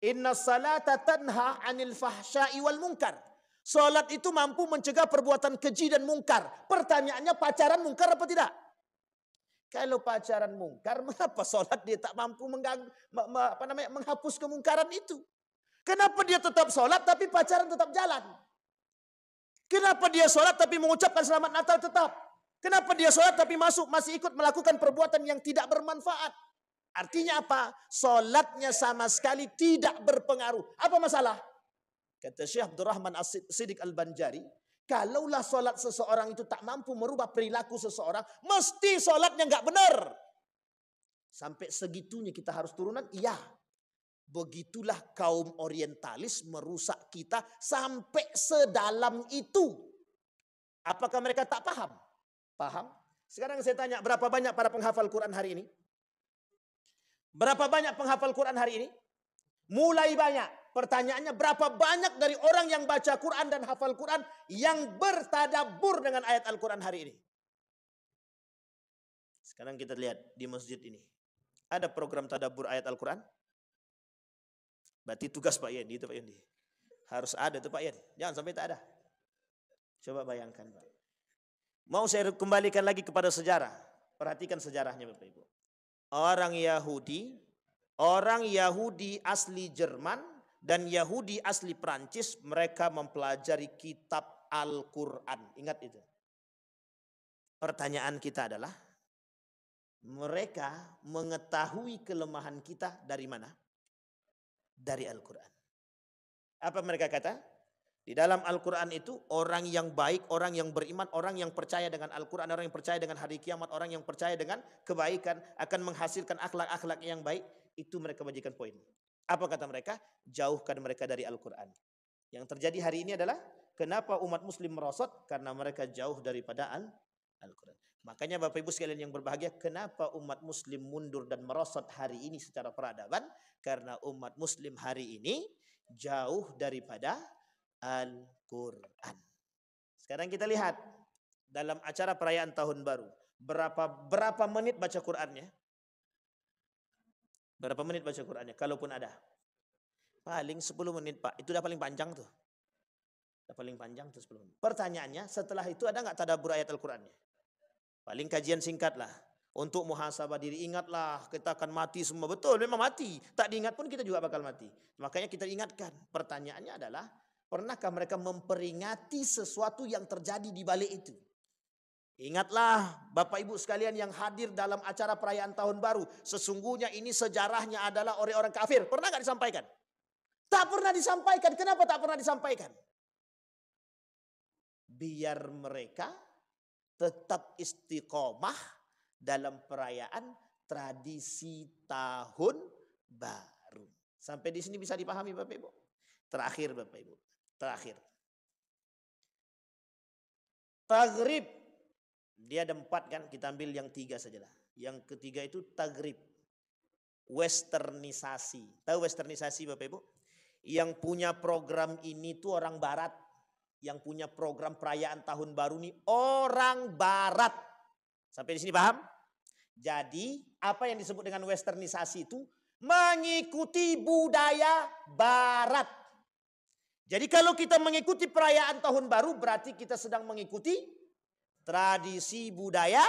Inna salata tanha anil fahsya'i wal munkar. Salat itu mampu mencegah perbuatan keji dan mungkar. Pertanyaannya, pacaran mungkar apa tidak? Kalau pacaran mungkar, mengapa salat dia tak mampu menghapus kemungkaran itu? Kenapa dia tetap salat tapi pacaran tetap jalan? Kenapa dia salat tapi mengucapkan selamat Natal tetap? Kenapa dia salat tapi masih ikut melakukan perbuatan yang tidak bermanfaat? Artinya apa? Salatnya sama sekali tidak berpengaruh. Apa masalah? Kata Syekh Abdurrahman As-Siddiq Al-Banjari, kalaulah salat seseorang itu tak mampu merubah perilaku seseorang, mesti salatnya nggak benar. Sampai segitunya kita harus turunan? Iya. Begitulah kaum orientalis merusak kita sampai sedalam itu. Apakah mereka tak paham? Paham. Sekarang saya tanya, berapa banyak para penghafal Quran hari ini? Berapa banyak penghafal Quran hari ini? Mulai banyak. Pertanyaannya, berapa banyak dari orang yang baca Quran dan hafal Quran yang bertadabbur dengan ayat Al-Quran hari ini? Sekarang kita lihat di masjid ini. Ada program tadabbur ayat Al-Quran? Berarti tugas Pak Yendi itu Pak Yendi. Harus ada itu Pak Yendi. Jangan sampai tak ada. Coba bayangkan Pak. Mau saya kembalikan lagi kepada sejarah. Perhatikan sejarahnya Bapak Ibu. Orang Yahudi asli Jerman dan Yahudi asli Prancis, mereka mempelajari kitab Al-Quran. Ingat itu. Pertanyaan kita adalah, mereka mengetahui kelemahan kita dari mana? Dari Al-Quran. Apa mereka kata? Di dalam Al-Quran itu orang yang baik, orang yang beriman, orang yang percaya dengan Al-Quran, orang yang percaya dengan hari kiamat, orang yang percaya dengan kebaikan akan menghasilkan akhlak-akhlak yang baik. Itu mereka bagikan poin. Apa kata mereka? Jauhkan mereka dari Al-Quran. Yang terjadi hari ini adalah, kenapa umat muslim merosot? Karena mereka jauh daripada Al-Quran. Makanya Bapak Ibu sekalian yang berbahagia, kenapa umat muslim mundur dan merosot hari ini secara peradaban? Karena umat muslim hari ini jauh daripada Al-Quran. Sekarang kita lihat dalam acara perayaan tahun baru, berapa menit baca Qurannya? Berapa menit baca Qurannya? Kalaupun ada. Paling 10 menit Pak. Itu udah paling panjang tuh. Udah paling panjang tuh 10 menit. Pertanyaannya, setelah itu ada nggak tadabbur ayat Al-Qurannya? Paling kajian singkat lah. Untuk muhasabah diri, ingatlah kita akan mati semua. Betul, memang mati. Tak diingat pun kita juga bakal mati. Makanya kita ingatkan. Pertanyaannya adalah, pernahkah mereka memperingati sesuatu yang terjadi di balik itu? Ingatlah Bapak Ibu sekalian yang hadir dalam acara perayaan tahun baru. Sesungguhnya ini sejarahnya adalah orang-orang kafir. Pernah nggak disampaikan? Tak pernah disampaikan. Kenapa tak pernah disampaikan? Biar mereka tetap istiqomah dalam perayaan tradisi tahun baru. Sampai di sini bisa dipahami Bapak Ibu? Terakhir Bapak Ibu. Terakhir. Taghrib. Dia ada 4 kan, kita ambil yang 3 sajalah. Yang ketiga itu taghrib. Westernisasi. Tahu westernisasi Bapak Ibu? Yang punya program ini tuh orang barat. yang punya program perayaan tahun baru nih orang barat. Sampai di sini paham? Jadi apa yang disebut dengan westernisasi itu mengikuti budaya barat. Jadi kalau kita mengikuti perayaan tahun baru berarti kita sedang mengikuti tradisi budaya.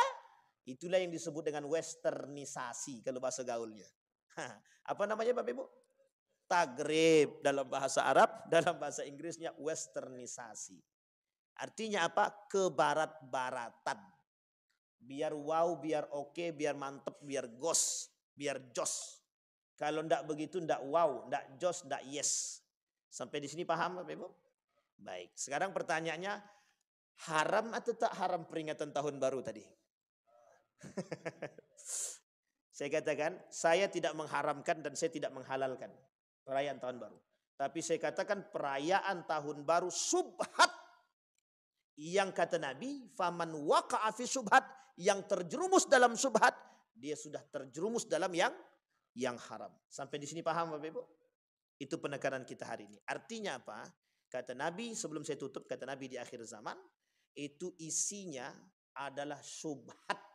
Itulah yang disebut dengan westernisasi kalau bahasa gaulnya. Apa namanya Bapak Ibu? Tagrib dalam bahasa Arab, dalam bahasa Inggrisnya westernisasi. Artinya apa? Kebarat-baratan. Biar wow, biar oke, biar mantep, biar gos, biar jos. Kalau ndak begitu ndak wow, ndak jos, ndak yes. Sampai di sini paham Bapak Ibu? Baik, sekarang pertanyaannya, haram atau tak haram peringatan tahun baru tadi? Saya katakan, saya tidak mengharamkan dan saya tidak menghalalkan perayaan tahun baru. Tapi saya katakan perayaan tahun baru subhat. Yang kata Nabi, faman waqa'a fi subhat, yang terjerumus dalam subhat, dia sudah terjerumus dalam yang haram. Sampai di sini paham Bapak Ibu? Itu penekanan kita hari ini. Artinya apa? Kata Nabi, sebelum saya tutup, kata Nabi di akhir zaman, itu isinya adalah subhat.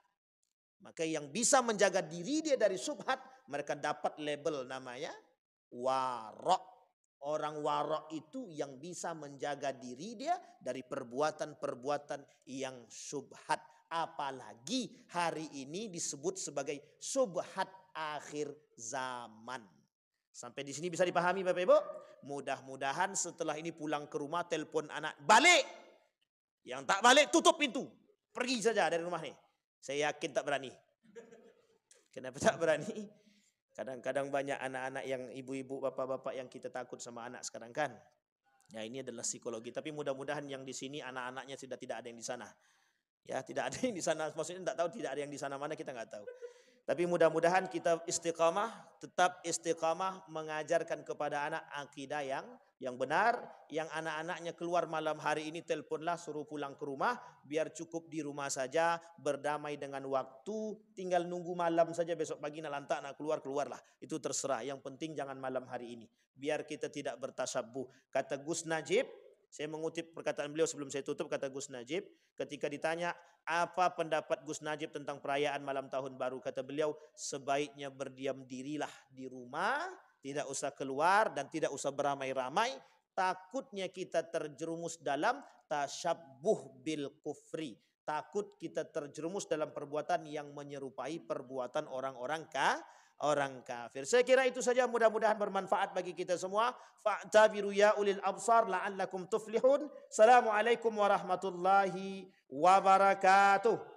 Maka yang bisa menjaga diri dia dari subhat, mereka dapat label namanya warok. Orang warok itu yang bisa menjaga diri dia dari perbuatan-perbuatan yang subhat. Apalagi hari ini disebut sebagai subhat akhir zaman. Sampai di sini bisa dipahami Bapak Ibu? Mudah-mudahan setelah ini pulang ke rumah telepon anak, balik. Yang tak balik tutup pintu. Pergi saja dari rumah nih. Saya yakin tak berani. Kenapa tak berani? Kadang-kadang banyak anak-anak yang ibu-ibu, bapak-bapak yang kita takut sama anak sekarang kan. Ya ini adalah psikologi. Tapi mudah-mudahan yang di sini anak-anaknya sudah tidak ada yang di sana. Ya tidak ada yang di sana. Maksudnya tidak tahu tidak ada yang di sana mana kita nggak tahu. Tapi mudah-mudahan kita istiqamah, tetap istiqamah mengajarkan kepada anak akidah yang benar. Yang anak-anaknya keluar malam hari ini teleponlah suruh pulang ke rumah. Biar cukup di rumah saja, berdamai dengan waktu. Tinggal nunggu malam saja, besok pagi nalantak nak keluarlah. Itu terserah, yang penting jangan malam hari ini. Biar kita tidak bertasyabuh. Kata Gus Najib, saya mengutip perkataan beliau sebelum saya tutup, kata Gus Najib. Ketika ditanya, apa pendapat Gus Najib tentang perayaan malam tahun baru? Kata beliau, sebaiknya berdiam dirilah di rumah. Tidak usah keluar dan tidak usah beramai-ramai. Takutnya kita terjerumus dalam tasyabbuh bil kufri. Takut kita terjerumus dalam perbuatan yang menyerupai perbuatan orang kafir. Saya kira itu saja, mudah-mudahan bermanfaat bagi kita semua. Fa'tabiru ya ulil absar la'allakum tuflihun. Assalamualaikum warahmatullahi wabarakatuh.